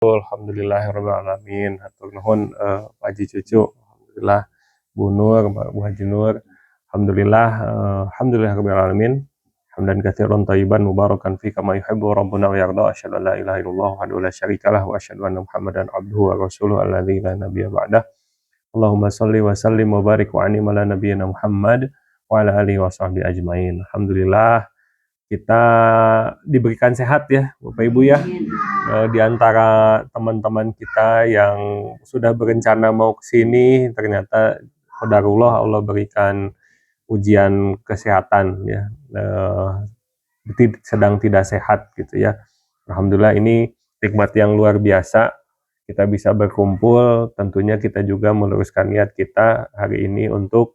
Alhamdulillahirabbil alamin. Hatur nuhun Pak Haji Cucu. Alhamdulillah Bu Nur, Bu Haji Nur. Alhamdulillah alhamdulillahirabbil alamin. Hamdan katsiran thayyiban mubarakan fi kama yuhibbu rabbuna wa yarda. Asyhadu an la ilaha illallah wahdahu la syarikalah wa asyhadu anna Muhammadan abduhu wa rasuluhu alladzi la nabiyya ba'dah. Allahumma shalli wa sallim wa barik wa anim ala nabiyyina Muhammad wa ala alihi washabbihi ajmain. Alhamdulillah kita diberikan sehat ya Bapak Ibu ya. Di antara teman-teman kita yang sudah berencana mau ke sini, ternyata qadarullah Allah berikan ujian kesehatan ya, sedang tidak sehat gitu ya. Alhamdulillah ini nikmat yang luar biasa, kita bisa berkumpul. Tentunya kita juga meluruskan niat kita hari ini untuk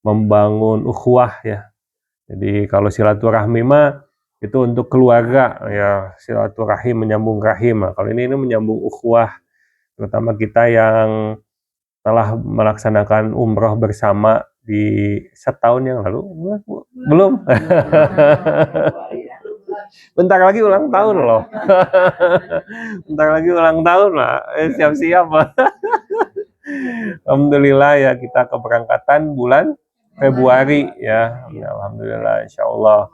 membangun ukhuwah ya. Jadi kalau silaturahmi mah itu untuk keluarga ya, silaturahim menyambung rahim. Kalau ini menyambung ukhuwah, terutama kita yang telah melaksanakan umroh bersama di setahun yang lalu. Belum? Bentar lagi ulang tahun loh. Bentar lagi ulang tahun lah. Siap-siap. Alhamdulillah ya, kita keberangkatan bulan Februari ya. Alhamdulillah insyaallah.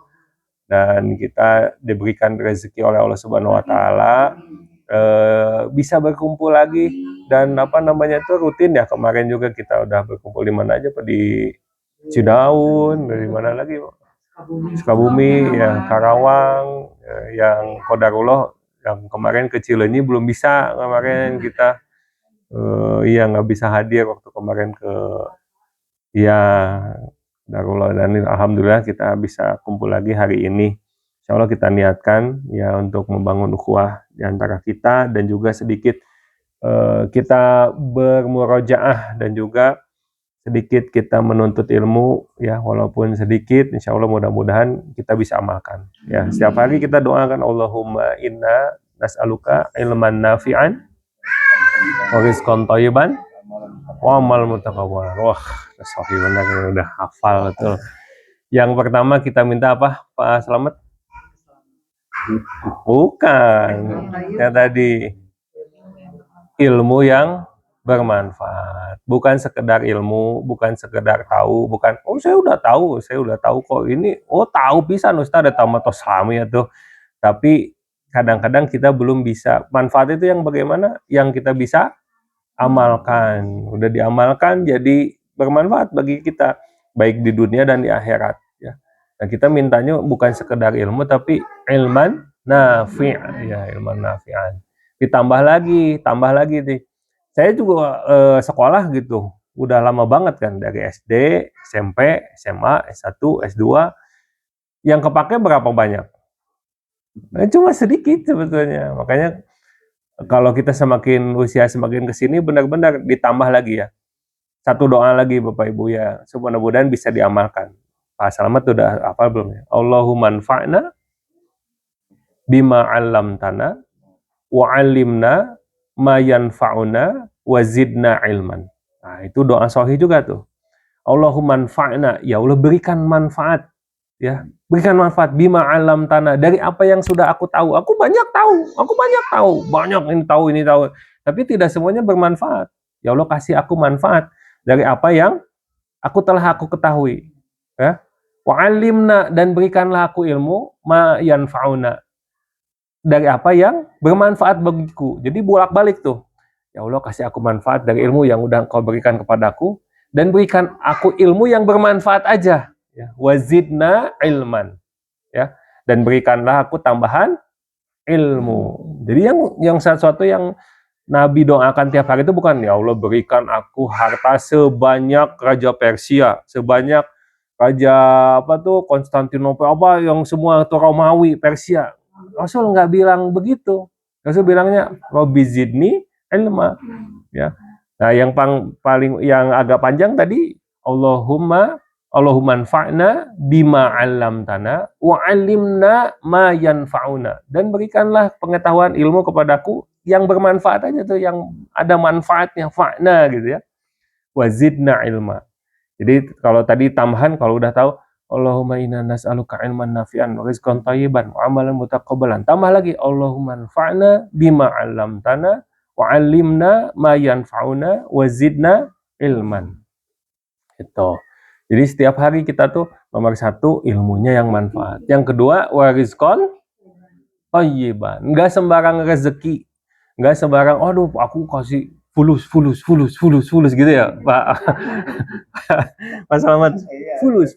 Dan kita diberikan rezeki oleh Allah Subhanahu wa taala bisa berkumpul lagi, dan itu rutin ya. Kemarin juga kita udah berkumpul di mana aja Pak, di Cidaun, dari mana lagi Sukabumi ya, Karawang yang qadarullah yang kemarin ke Cileunyi belum bisa kemarin kita nggak bisa hadir waktu kemarin ke ya Darullah, dan alhamdulillah kita bisa kumpul lagi hari ini. Insya Allah kita niatkan ya untuk membangun ukhuwah di antara kita, dan juga sedikit kita bermurojaah dan juga sedikit kita menuntut ilmu ya, walaupun sedikit. Insya Allah mudah-mudahan kita bisa amalkan ya. Setiap hari kita doakan Allahumma inna nas'aluka ilman nafi'an wa rizqan thayyiban wa amal mutaqabbal. Wah, sahih benar, udah hafal betul. Yang pertama kita minta apa, Pak Slamet? Bukan. Yang tadi ilmu yang bermanfaat. Bukan sekedar ilmu, bukan sekedar tahu, bukan saya udah tahu kok ini. Tahu pisan Ustaz, ada tamat sami ya tuh. Tapi kadang-kadang kita belum bisa. Manfaat itu yang bagaimana? Yang kita bisa amalkan. Udah diamalkan jadi bermanfaat bagi kita, baik di dunia dan di akhirat ya. Nah, kita mintanya bukan sekedar ilmu, tapi ilman nafi' ya, ilman nafi'an. Tambah lagi nih. Saya juga sekolah gitu, udah lama banget kan, dari SD, SMP, SMA, S1, S2. Yang kepake berapa banyak? Cuma sedikit sebetulnya. Makanya kalau kita semakin usia semakin kesini, benar-benar ditambah lagi ya. Satu doa lagi Bapak Ibu ya, mudah-mudahan bisa diamalkan. Pak Slamet udah hafal belum ya? Allahumma anfa'na bima 'allamtana wa 'allimna ma yanfa'una wa zidna ilman. Nah, itu doa sahih juga tuh. Allahumma anfa'na, ya Allah berikan manfaat ya. Berikan manfaat bima 'allamtana, dari apa yang sudah aku tahu. Aku banyak tahu. Banyak ini tahu. Tapi tidak semuanya bermanfaat. Ya Allah kasih aku manfaat dari apa yang telah aku ketahui ya. Wa 'allimna, dan berikanlah aku ilmu ma yanfa'una, dari apa yang bermanfaat bagiku. Jadi bolak-balik tuh. Ya Allah kasih aku manfaat dari ilmu yang udah Engkau berikan kepadaku, dan berikan aku ilmu yang bermanfaat aja ya. Wazidna ilman ya, dan berikanlah aku tambahan ilmu. Jadi yang sesuatu yang Nabi doakan tiap hari itu bukan ya Allah berikan aku harta sebanyak Raja Persia, sebanyak Raja Konstantinopel, yang semua itu Romawi, Persia. Rasul nggak bilang begitu. Rasul bilangnya Robbi zidni ilma ya. Nah, yang paling yang agak panjang tadi Allahumma anfa'na bima 'allamtana wa 'allimna ma yanfa'una, dan berikanlah pengetahuan ilmu kepadaku yang bermanfaat aja tuh, yang ada manfaatnya, fa'na gitu ya. Wazidna ilma. Jadi kalau tadi tambahan, kalau udah tahu Allahumma inna nas'aluka ilman nafi'an wa rizqan thayyiban wa amalan mutaqabbalan. Tambah lagi, Allahumma anfa'na bima 'allamtana wa 'allimna ma yanfa'una wa zidna ilman. Itu. Jadi setiap hari kita tuh nomor satu ilmunya yang manfaat. Yang kedua wa rizqan thayyiban. Enggak sembarang rezeki. Enggak sembarang, aduh aku kasih fulus gitu ya, Pak. Pak Selamat, fulus.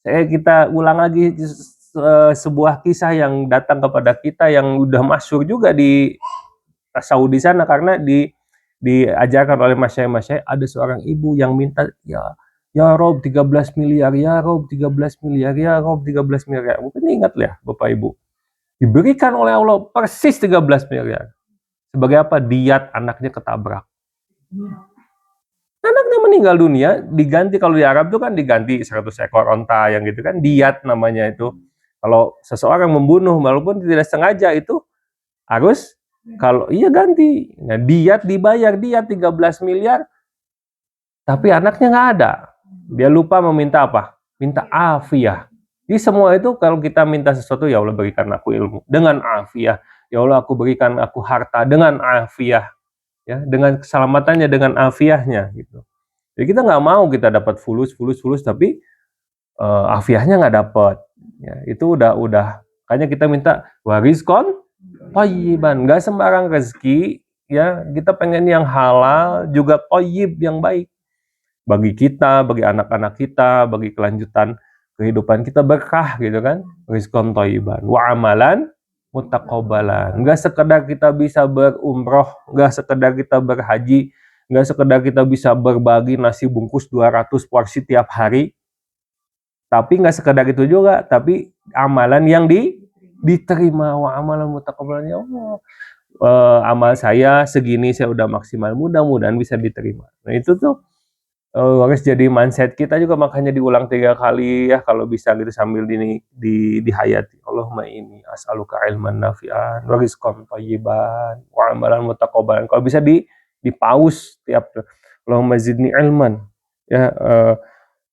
Kita ulang lagi sebuah kisah yang datang kepada kita yang udah masyhur juga di Saudi sana, karena diajarkan oleh masyayikh ada seorang ibu yang minta, ya Rob 13 miliar, ya Rob 13 miliar, ya Rob 13 miliar. Mungkin ingat ya Bapak Ibu. Diberikan oleh Allah persis 13 miliar. Sebagai apa? Diat anaknya ketabrak. Anaknya meninggal dunia, diganti, kalau di Arab itu kan diganti 100 ekor onta yang gitu kan, diat namanya itu. Kalau seseorang membunuh walaupun tidak sengaja itu harus, kalau iya ganti. Nah, diat dibayar, diat 13 miliar, tapi anaknya nggak ada. Dia lupa meminta apa? Minta afiah. Jadi semua itu kalau kita minta sesuatu, ya Allah berikan aku ilmu dengan afiah. Ya Allah aku berikan aku harta dengan afiah. Ya, dengan keselamatannya, dengan afiahnya gitu. Jadi kita nggak mau kita dapat fulus, tapi afiahnya nggak dapat. Ya, itu udah. Makanya kita minta warizkon thayyiban, nggak sembarang rezeki. Ya, kita pengen yang halal juga thayyib, yang baik bagi kita, bagi anak-anak kita, bagi kelanjutan kehidupan kita, berkah gitu kan. Rizkon thayyiban wa amalan mutaqabbalan. Nggak sekedar kita bisa berumroh, nggak sekedar kita berhaji, nggak sekedar kita bisa berbagi nasi bungkus 200 porsi tiap hari, tapi nggak sekedar itu juga, tapi amalan yang diterima. Wa amalan mutaqabbalan, ya Allah, amal saya segini, saya udah maksimal, mudah-mudahan bisa diterima. Nah itu tuh harus jadi mindset kita juga, makanya diulang 3 kali ya kalau bisa gitu, sambil dihayati. Allahumma inni as'aluka ilman nafi'an wa rizqan thayyiban wa amalan mutaqabbalan. Kalau bisa dipaus tiap, Allahumma zidni ilman, ya,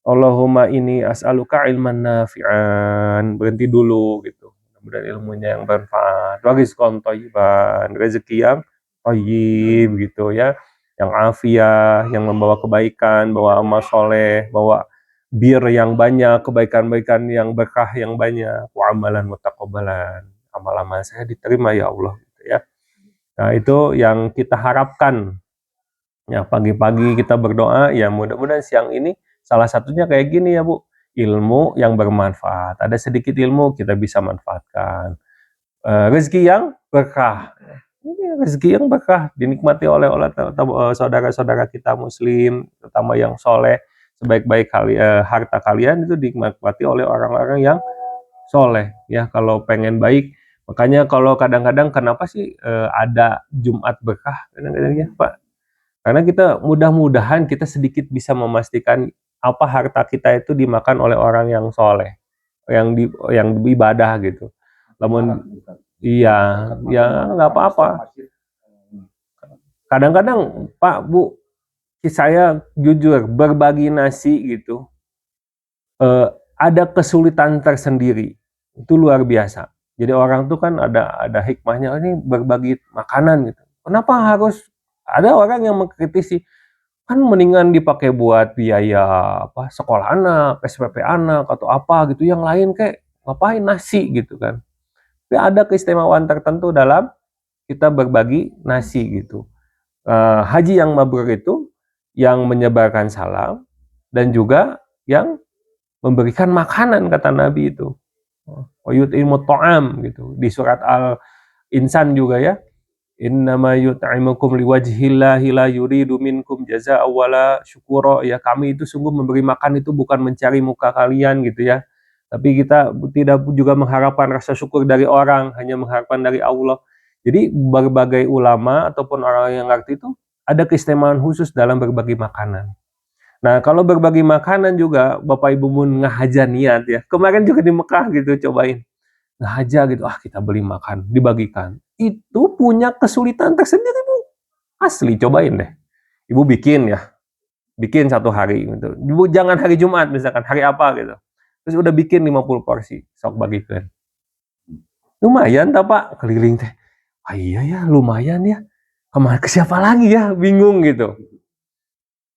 Allahumma inni as'aluka ilman nafi'an, berhenti dulu gitu. Mudah-mudahan ilmunya yang bermanfaat. Wa rizqan thayyiban, rezeki yang thayyib gitu ya, yang afiah, yang membawa kebaikan, bawa amal soleh, bawa bir yang banyak, kebaikan-kebaikan yang berkah yang banyak. Wa amalan mutaqabbalan, amal-amal saya diterima ya Allah gitu ya. Nah itu yang kita harapkan. Ya, pagi-pagi kita berdoa, ya mudah-mudahan siang ini salah satunya kayak gini ya Bu, ilmu yang bermanfaat. Ada sedikit ilmu kita bisa manfaatkan. Rezeki yang berkah. Ini rezeki yang berkah dinikmati oleh saudara-saudara kita muslim, terutama yang soleh. Sebaik-baik harta kalian itu dinikmati oleh orang-orang yang soleh ya. Kalau pengen baik, makanya kalau kadang-kadang kenapa sih ada Jumat berkah kadang-kadang ya Pak, karena kita mudah-mudahan kita sedikit bisa memastikan apa harta kita itu dimakan oleh orang yang soleh, yang ibadah gitu. Namun iya, ya nggak apa-apa. Kadang-kadang Pak Bu, saya jujur berbagi nasi gitu, ada kesulitan tersendiri, itu luar biasa. Jadi orang tuh kan ada hikmahnya, ini berbagi makanan gitu. Kenapa harus, ada orang yang mengkritisi, kan mendingan dipakai buat biaya apa, sekolah anak, SPP anak atau apa gitu, yang lain kayak ngapain nasi gitu kan. Tapi ada keistimewaan tertentu dalam kita berbagi nasi gitu. Haji yang mabrur itu yang menyebarkan salam dan juga yang memberikan makanan, kata Nabi itu. Yut'imut ta'am gitu. Di surat Al-Insan juga ya. Innama yut'imukum liwajhillahi la yuridu minkum jazaa'a wala syukura. Ya, kami itu sungguh memberi makan itu bukan mencari muka kalian gitu ya. Tapi kita tidak juga mengharapkan rasa syukur dari orang, hanya mengharapkan dari Allah. Jadi berbagai ulama ataupun orang yang ngerti itu ada keistimewaan khusus dalam berbagi makanan. Nah, kalau berbagi makanan juga, Bapak Ibu mun ngahaja niat ya. Kemarin juga di Mekah gitu, cobain. Ngahaja gitu, kita beli makan, dibagikan. Itu punya kesulitan tersendiri, Bu. Asli, cobain deh. Ibu bikin ya. Bikin 1 hari gitu. Ibu jangan hari Jumat misalkan, hari apa gitu. terus udah bikin 50 porsi, sok bagikeun. Lumayan tah Pak, keliling teh. Ah iya ya, lumayan ya. Kemana ke siapa lagi ya? Bingung gitu.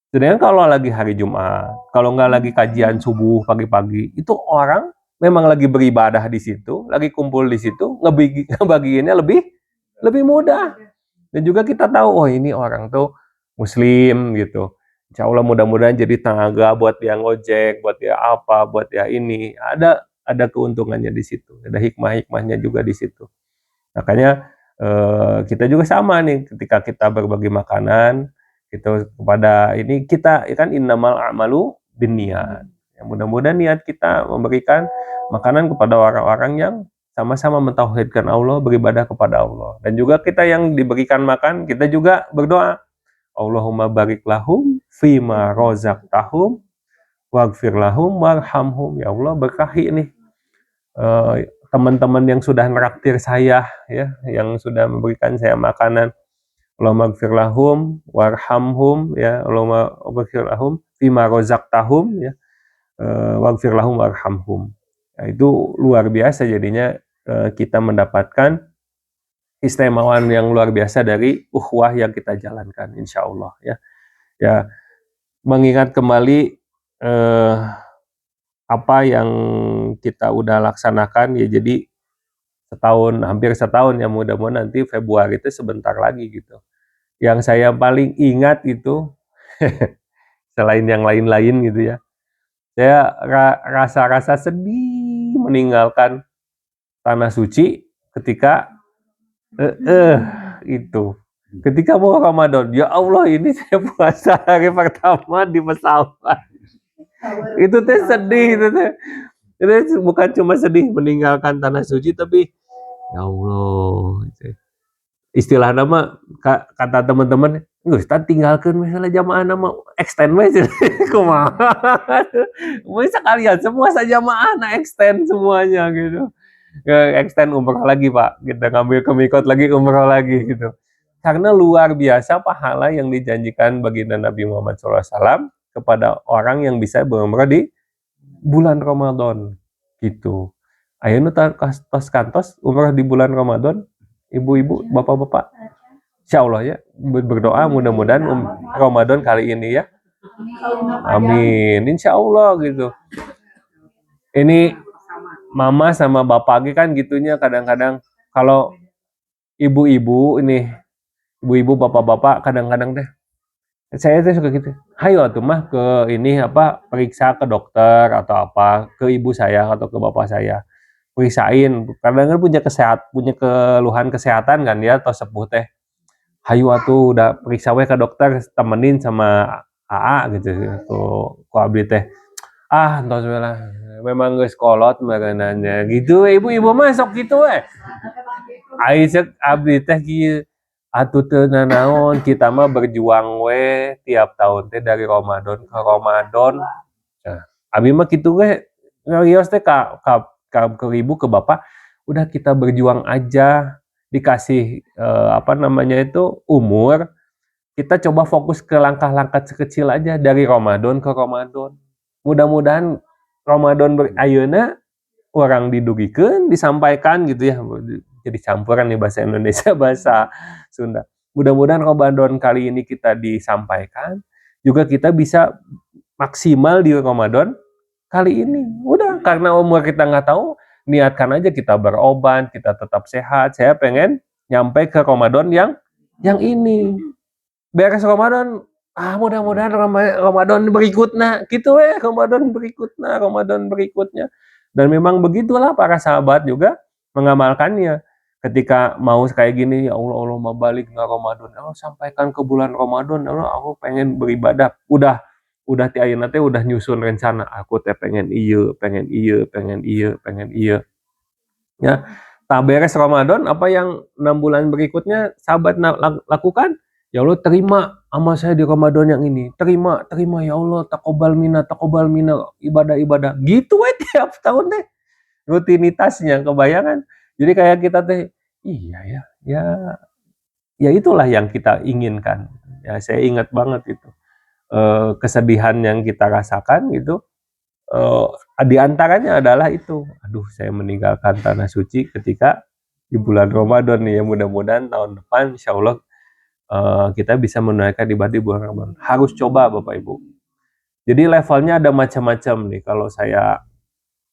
Sedangkan kalau lagi hari Jumat, kalau nggak lagi kajian subuh pagi-pagi, itu orang memang lagi beribadah di situ, lagi kumpul di situ, ngebagiinnya lebih lebih mudah. Dan juga kita tahu, oh ini orang tuh Muslim gitu. Insya Allah mudah-mudahan jadi tenaga buat dia ngojek, buat dia apa, buat dia ini. Ada keuntungannya di situ, ada hikmah-hikmahnya juga di situ. Makanya kita juga sama nih, ketika kita berbagi makanan, gitu kepada ini kita kan innamal a'malu binniyat. Ya, mudah-mudahan niat kita memberikan makanan kepada orang-orang yang sama-sama mentauhidkan Allah, beribadah kepada Allah. Dan juga kita yang diberikan makan, kita juga berdoa, Allahumma barik lahum fima rozaqtahum waghfir lahum warhamhum. Ya Allah, berkahi nih teman-teman yang sudah neraktir saya, ya, yang sudah memberikan saya makanan. Allahumma gfir lahum warhamhum, ya, Allahumma gfir lahum fima rozaqtahum, ya, waghfir lahum warhamhum. Ya, itu luar biasa jadinya kita mendapatkan istimewaan yang luar biasa dari ukhuwah yang kita jalankan, insya Allah, ya. Ya, mengingat kembali apa yang kita udah laksanakan, ya, jadi hampir setahun, ya, mudah-mudahan nanti Februari itu sebentar lagi gitu. Yang saya paling ingat itu selain yang lain-lain gitu ya, saya rasa-rasa sedih meninggalkan tanah suci ketika itu ketika mau Ramadan. Ya Allah, ini saya puasa hari pertama di pesawat. Itu teh sedih, itu bukan cuma sedih meninggalkan tanah suci, tapi ya Allah, istilah nama kata teman-teman, Ustaz tinggalkan misalnya jamaah nama extend aja. Kumaha sekalian semua saja jamaah extend semuanya gitu, extend umroh lagi Pak, kita ngambil kemikot lagi, umroh lagi gitu, karena luar biasa pahala yang dijanjikan baginda Nabi Muhammad SAW kepada orang yang bisa berumrah di bulan Ramadan gitu. Ayeuna tos kantos umrah di bulan Ramadan, ibu-ibu, bapak-bapak. Insya Allah ya, berdoa mudah-mudahan Ramadan kali ini ya. Amin. Insya Allah gitu. Ini mama sama bapak kan gitunya kadang-kadang, kalau ibu-ibu ini, ibu-ibu bapak-bapak kadang-kadang deh, saya tuh suka gitu. Hayo tuh mah ke ini apa, periksa ke dokter atau apa, ke ibu saya atau ke bapak saya. Periksain, kadang kan punya keluhan kesehatan kan ya, atau sepuh teh. Hayu atuh udah periksa we ke dokter, temenin sama AA gitu. Tuh, ku abdi teh. Ah, entos we lah. Memang geus kolot maganannya. Gitu ibu-ibu mah sok gitu we. Ai ceuk abdi teh kieu. Atuh teu nanaon, kita mah berjuang we tiap tahun teh dari Ramadan ke Ramadan. Nah, abi mah kitu we. Ngarios teh ke ibu ke bapak, udah kita berjuang aja, dikasih apa namanya itu umur, kita coba fokus ke langkah-langkah sekecil aja dari Ramadan ke Ramadan. Mudah-mudahan Ramadan ayeuna orang didugikeun, disampaikan gitu ya, jadi campuran nih bahasa Indonesia bahasa Sunda. Mudah-mudahan Ramadan kali ini kita disampaikan, juga kita bisa maksimal di Ramadan kali ini. Udah, karena umur kita nggak tahu, niatkan aja kita berobat, kita tetap sehat. Saya pengen nyampe ke Ramadan yang ini. Beres Ramadan, mudah-mudahan Ramadan berikutnya, gitu Ramadan berikutnya. Dan memang begitulah para sahabat juga mengamalkannya. Ketika mau kayak gini, ya Allah, Allah mau balik nggak Ramadan, Allah sampaikan ke bulan Ramadan, Allah aku pengen beribadah. Udah ti ayeuna teh udah nyusun rencana, aku teh pengen ieu, pengen ieu, pengen ieu, pengen ieu. Ya, tak beres Ramadan, apa yang 6 bulan berikutnya sahabat lakukan? Ya Allah, terima amal saya di Ramadan yang ini. Terima ya Allah, taqabbal minna, ibadah-ibadah. Gitu we tiap tahun teh. Rutinitasnya, kebayangan. Jadi kayak kita teh, iya ya, ya itulah yang kita inginkan. Ya, saya ingat banget itu. Kesedihan yang kita rasakan gitu, Di antaranya adalah itu, aduh saya meninggalkan tanah suci ketika di bulan Ramadan nih ya, mudah-mudahan tahun depan insya Allah kita bisa menunaikan ibadah di bulan Ramadan. Harus coba Bapak Ibu. Jadi levelnya ada macam-macam nih.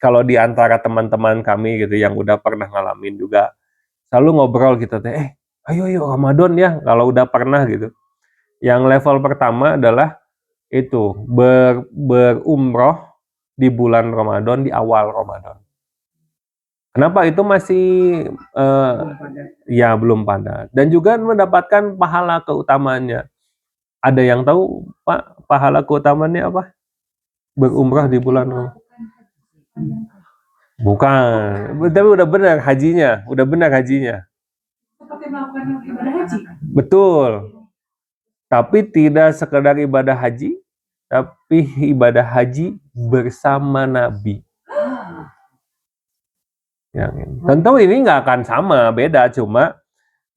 Kalau di antara teman-teman kami gitu yang udah pernah ngalamin juga, selalu ngobrol gitu teh, ayo Ramadan ya, kalau udah pernah gitu. Yang level pertama adalah itu berumroh di bulan Ramadan, di awal Ramadan. Kenapa? Itu masih ya belum padat. Dan juga mendapatkan pahala keutamaannya. Ada yang tahu Pak pahala keutamaannya apa? Berumrah di bulan Ramadan. Bukan, tapi udah benar hajinya, Seperti melakukan ibadah haji. Betul. Tapi tidak sekedar ibadah haji, tapi ibadah haji bersama Nabi. Yang ini. Tentu ini nggak akan sama, beda, cuma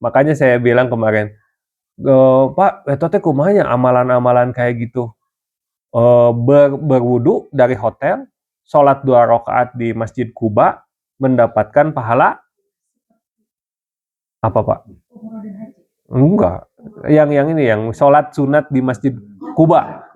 makanya saya bilang kemarin, Pak, teh kumanya amalan-amalan kayak gitu. Berwudu dari hotel, sholat 2 rakaat di Masjid Kuba, mendapatkan pahala apa Pak? Enggak, yang ini yang sholat sunat di Masjid Kuba.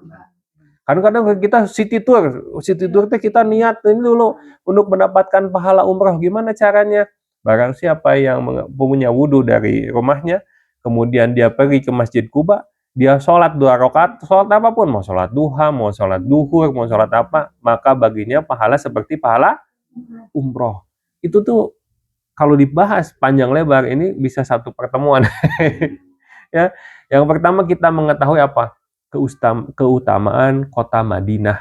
Kadang-kadang kita city tour teh kita niat ini dulu untuk mendapatkan pahala umrah. Gimana caranya? Barang siapa yang punya wudhu dari rumahnya, kemudian dia pergi ke Masjid Kuba, dia sholat 2 rakaat, sholat apapun, mau sholat duha, mau sholat duhur, mau sholat apa, maka baginya pahala seperti pahala umroh. Itu tuh kalau dibahas panjang lebar ini bisa satu pertemuan. Ya, yang pertama kita mengetahui apa? Keutamaan kota Madinah.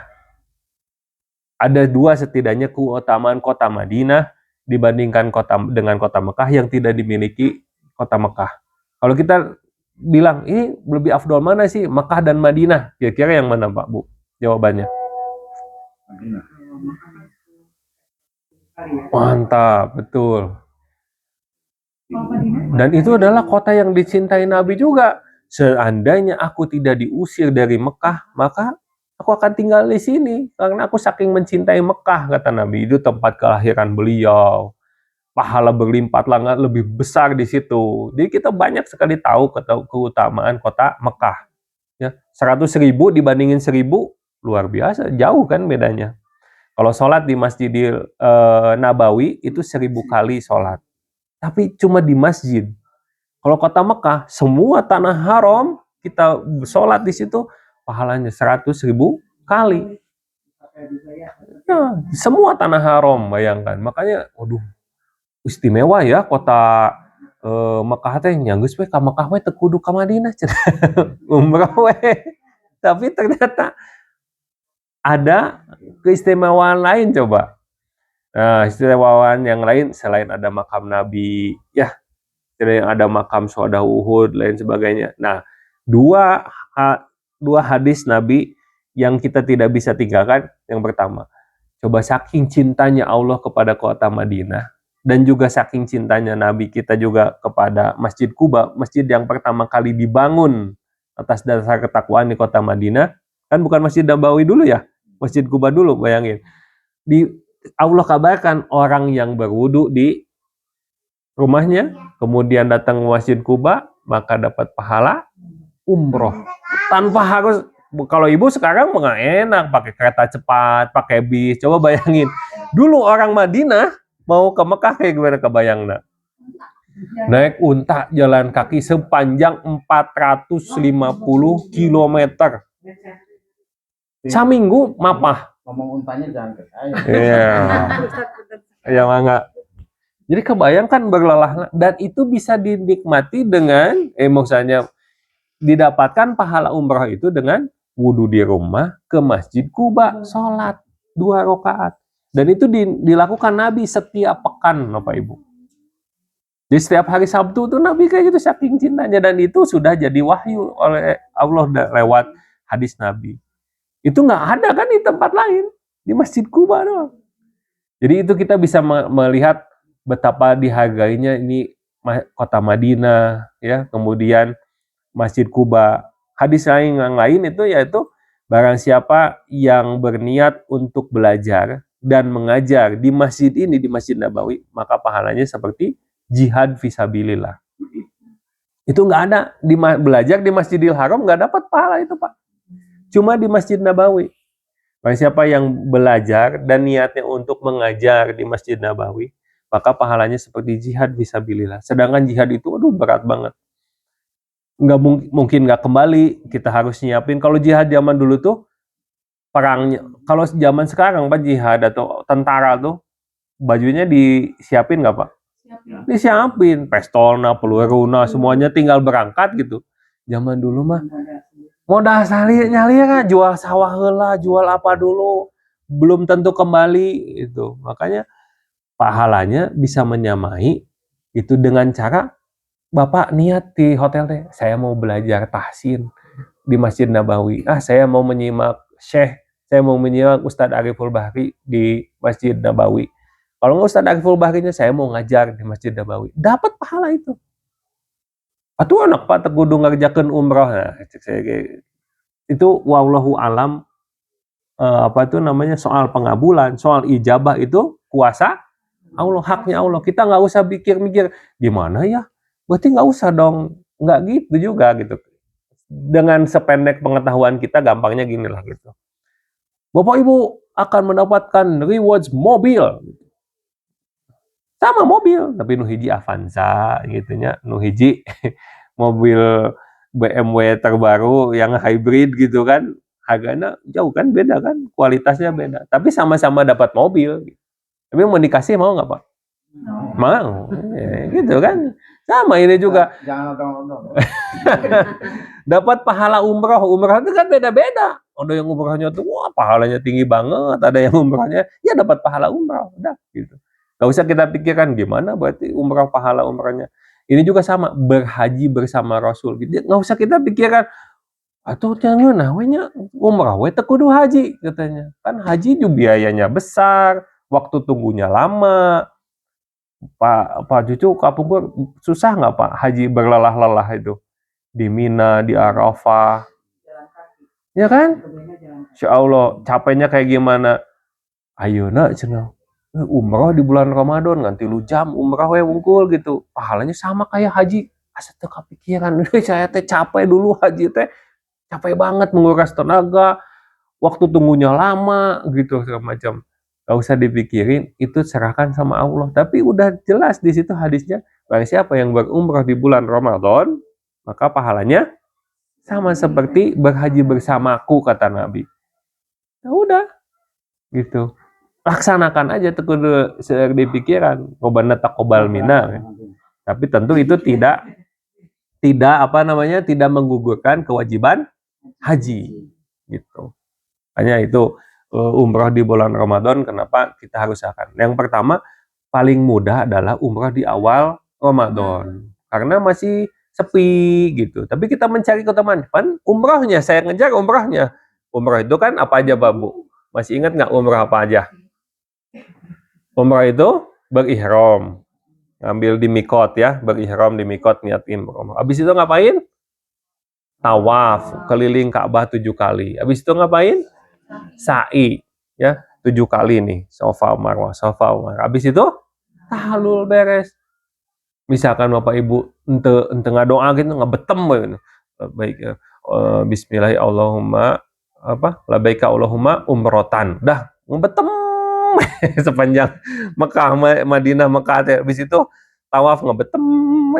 Ada 2 setidaknya keutamaan kota Madinah dibandingkan dengan kota Mekah yang tidak dimiliki kota Mekah. Kalau kita bilang ini lebih afdol mana sih, Mekah dan Madinah? Kira-kira yang mana Pak Bu? Jawabannya. Madinah. Mantap, betul. Dan itu adalah kota yang dicintai Nabi juga. Seandainya aku tidak diusir dari Mekah, maka aku akan tinggal di sini. Karena aku saking mencintai Mekah, kata Nabi. Itu tempat kelahiran beliau. Pahala berlimpah lebih besar di situ. Jadi kita banyak sekali tahu keutamaan kota Mekah. Ya, 100.000 dibandingin 1.000, luar biasa. Jauh kan bedanya. Kalau sholat di Masjidil Nabawi, itu 1.000 kali sholat. Tapi cuma di masjid. Kalau kota Mekah, semua tanah haram, kita sholat di situ, pahalanya 100.000 kali. Ya, semua tanah haram, bayangkan. Makanya, waduh, istimewa ya kota Mekah teh. Nyanggeus we ka Mekah we teu kudu ka Madinah. Umrah we. Tapi ternyata ada keistimewaan lain coba. Nah, istimewaan yang lain selain ada makam Nabi, ya, yang ada makam Syuhada Uhud, lain sebagainya. Nah, dua hadis Nabi yang kita tidak bisa tinggalkan. Yang pertama, coba saking cintanya Allah kepada kota Madinah, dan juga saking cintanya Nabi kita juga kepada Masjid Kuba, masjid yang pertama kali dibangun atas dasar ketakwaan di kota Madinah, kan bukan Masjid Nabawi dulu ya, Masjid Kuba dulu, bayangin. Allah kabarkan orang yang berwudu di rumahnya, kemudian datang ke Masjid Kuba, maka dapat pahala umroh. Tanpa harus, kalau ibu sekarang nggak enak, pakai kereta cepat, pakai bis. Coba bayangin, dulu orang Madinah mau ke Mekah kayak gimana kebayangna? Naik unta, jalan kaki sepanjang 450 km. Saminggu mapah. Ngomong untanya jangan ke saya. Iya. Ya mangga. Jadi kebayangkan berlelah, dan itu bisa dinikmati dengan maksudnya didapatkan pahala umrah itu dengan wudhu di rumah, ke Masjid Kuba, sholat 2 rakaat. Dan itu dilakukan Nabi setiap pekan, Bapak Ibu. Jadi setiap hari Sabtu tuh Nabi kayak gitu saking cintanya, dan itu sudah jadi wahyu oleh Allah lewat hadis Nabi. Itu nggak ada kan di tempat lain, di Masjid Kuba doang. Jadi itu kita bisa melihat betapa dihargainya ini kota Madinah, ya, kemudian Masjid Kuba. Hadis yang lain itu yaitu Barang siapa yang berniat untuk belajar dan mengajar di masjid ini, di Masjid Nabawi, maka pahalanya seperti jihad fisabilillah. Itu nggak ada. Belajar di Masjidil Haram nggak dapat pahala itu, Pak. Cuma di Masjid Nabawi. Barang siapa yang belajar dan niatnya untuk mengajar di Masjid Nabawi, maka pahalanya seperti jihad fisabilillah. Sedangkan jihad itu, aduh, berat banget. Nggak mungkin nggak kembali. Kita harus nyiapin. Kalau jihad zaman dulu tuh, perangnya, kalau zaman sekarang Pak, jihad atau tentara tuh bajunya disiapin nggak Pak? Disiapin, pistolnya, peluruna, semuanya tinggal berangkat gitu. Zaman dulu mah modal nyalir, jual sawah heula, jual apa dulu, belum tentu kembali itu. Makanya pahalanya bisa menyamai itu dengan cara Bapak niat di hotel teh, saya mau belajar tahsin di Masjid Nabawi. Saya mau menyimak Syekh, saya mau menyimak Ustadz Ariful Bahri di Masjid Nabawi. Kalau nggak Ustadz Ariful Bahrinya, saya mau ngajar di Masjid Nabawi. Dapat pahala itu. Atuh anak Pak kudu ngerjakeun umrah. Nah, itu wallahu alam, apa itu namanya, soal pengabulan, soal ijabah itu kuasa Allah, haknya Allah. Kita nggak usah pikir-mikir gimana ya. Berarti nggak usah dong. Nggak gitu juga gitu. Dengan sependek pengetahuan kita, gampangnya gini lah gitu. Bapak Ibu akan mendapatkan rewards mobil. Sama mobil, tapi nu hiji Avanza gitunya, nu hiji mobil BMW terbaru yang hybrid gitu kan. Harganya jauh kan, beda kan, kualitasnya beda. Tapi sama-sama dapat mobil. Tapi mau dikasih mau nggak Pak? Mau, ya, gitu kan. Sama ini juga. Jangan nonton. Dapat pahala umroh itu kan beda-beda. Ada yang umrohnya tuh wah pahalanya tinggi banget, ada yang umrohnya ya dapat pahala umroh, udah gitu. Gak usah kita pikirkan gimana berarti umroh pahala umrohnya. Ini juga sama, berhaji bersama Rasul. Gak usah kita pikirkan atau jangan namanya umroh teu kudu haji katanya. Kan haji juga biayanya besar, waktu tunggunya lama. Pak Cucu kapungkur susah nggak Pak haji berlelah-lelah itu di Mina, di Arafah, ya kan? Insya Allah capeknya kayak gimana? Ayeuna cenah umroh di bulan Ramadan nganti lu jam umroh we wungkul gitu, pahalanya sama kayak haji. Asa teu kapikiran saya teh capek dulu haji teh, capek banget menguras tenaga, waktu tunggunya lama gitu segala macam. Gak usah dipikirin, itu serahkan sama Allah. Tapi udah jelas di situ hadisnya, barang siapa yang berumrah di bulan Ramadan, maka pahalanya sama seperti berhaji bersamaku, kata Nabi. Ya udah, gitu. Laksanakan aja tuh kudu di pikiran, robana taqabbal minna. Tapi tentu itu tidak tidak menggugurkan kewajiban haji, gitu. Hanya itu umrah di bulan Ramadan, kenapa kita harus akan. Yang pertama, paling mudah adalah umrah di awal Ramadan. Karena masih sepi gitu. Tapi kita mencari keutamaan. Kan umrahnya, saya ngejar umrahnya. Umrah itu kan apa aja, Babu? Masih ingat nggak umrah apa aja? Umrah itu berihram. Ngambil di mikot ya, berihram di mikot, niatin umrah. Habis itu ngapain? Tawaf, keliling Ka'bah 7 kali. Habis itu ngapain? Sa'i ya 7 kali nih, Safa Marwah. Habis itu tahlul beres. Misalkan Bapak Ibu ente ngadoa gitu ngebetem gitu. Baik bismillah Allahumma labaika Allahumma umrotan. Dah ngebetem sepanjang Mekah Madinah Mekah. Habis itu tawaf ngebetem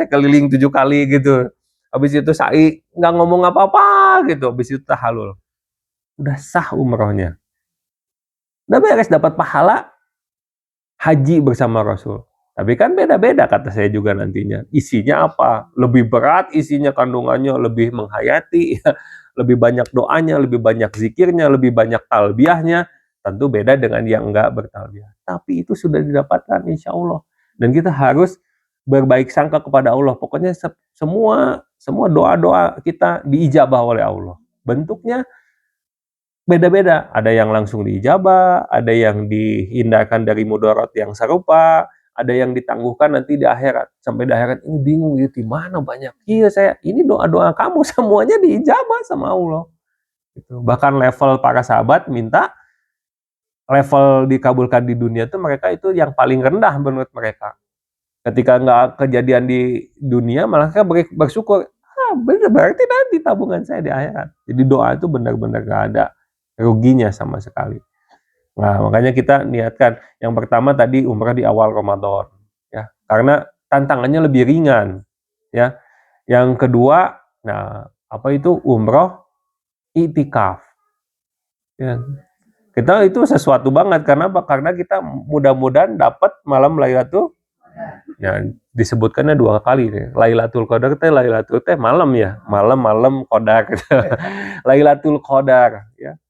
keliling 7 kali gitu. Habis itu sa'i nggak ngomong apa-apa gitu. Habis itu tahlul. Udah sah umrohnya. Udah beres dapat pahala haji bersama Rasul. Tapi kan beda-beda kata saya juga nantinya. Isinya apa? Lebih berat isinya, kandungannya lebih menghayati, lebih banyak doanya, lebih banyak zikirnya, lebih banyak talbiahnya. Tentu beda dengan yang enggak bertalbiah. Tapi itu sudah didapatkan insya Allah. Dan kita harus berbaik sangka kepada Allah. Pokoknya semua doa-doa kita diijabah oleh Allah. Bentuknya beda-beda, ada yang langsung diijabah, ada yang dihindarkan dari mudarat yang serupa, ada yang ditangguhkan nanti di akhirat. Sampai di akhirat ini bingung gitu, di mana banyak. Iya saya, ini doa-doa kamu semuanya diijabah sama Allah. Gitu. Bahkan level para sahabat minta level dikabulkan di dunia itu mereka itu yang paling rendah menurut mereka. Ketika nggak kejadian di dunia, malah mereka bersyukur. Berarti nanti tabungan saya di akhirat. Jadi doa itu benar-benar nggak ada ruginya sama sekali. Nah, makanya kita niatkan. Yang pertama tadi umrah di awal Ramadan, ya, karena tantangannya lebih ringan, ya. Yang kedua, nah, apa itu umroh itikaf, ya. Kita itu sesuatu banget karena apa? Karena kita mudah-mudahan dapat malam Lailatul, ya, disebutkannya 2 kali nih. Lailatul Qadar teh Lailatul teh malam ya, malam-malam qadar. Lailatul Qadar, ya.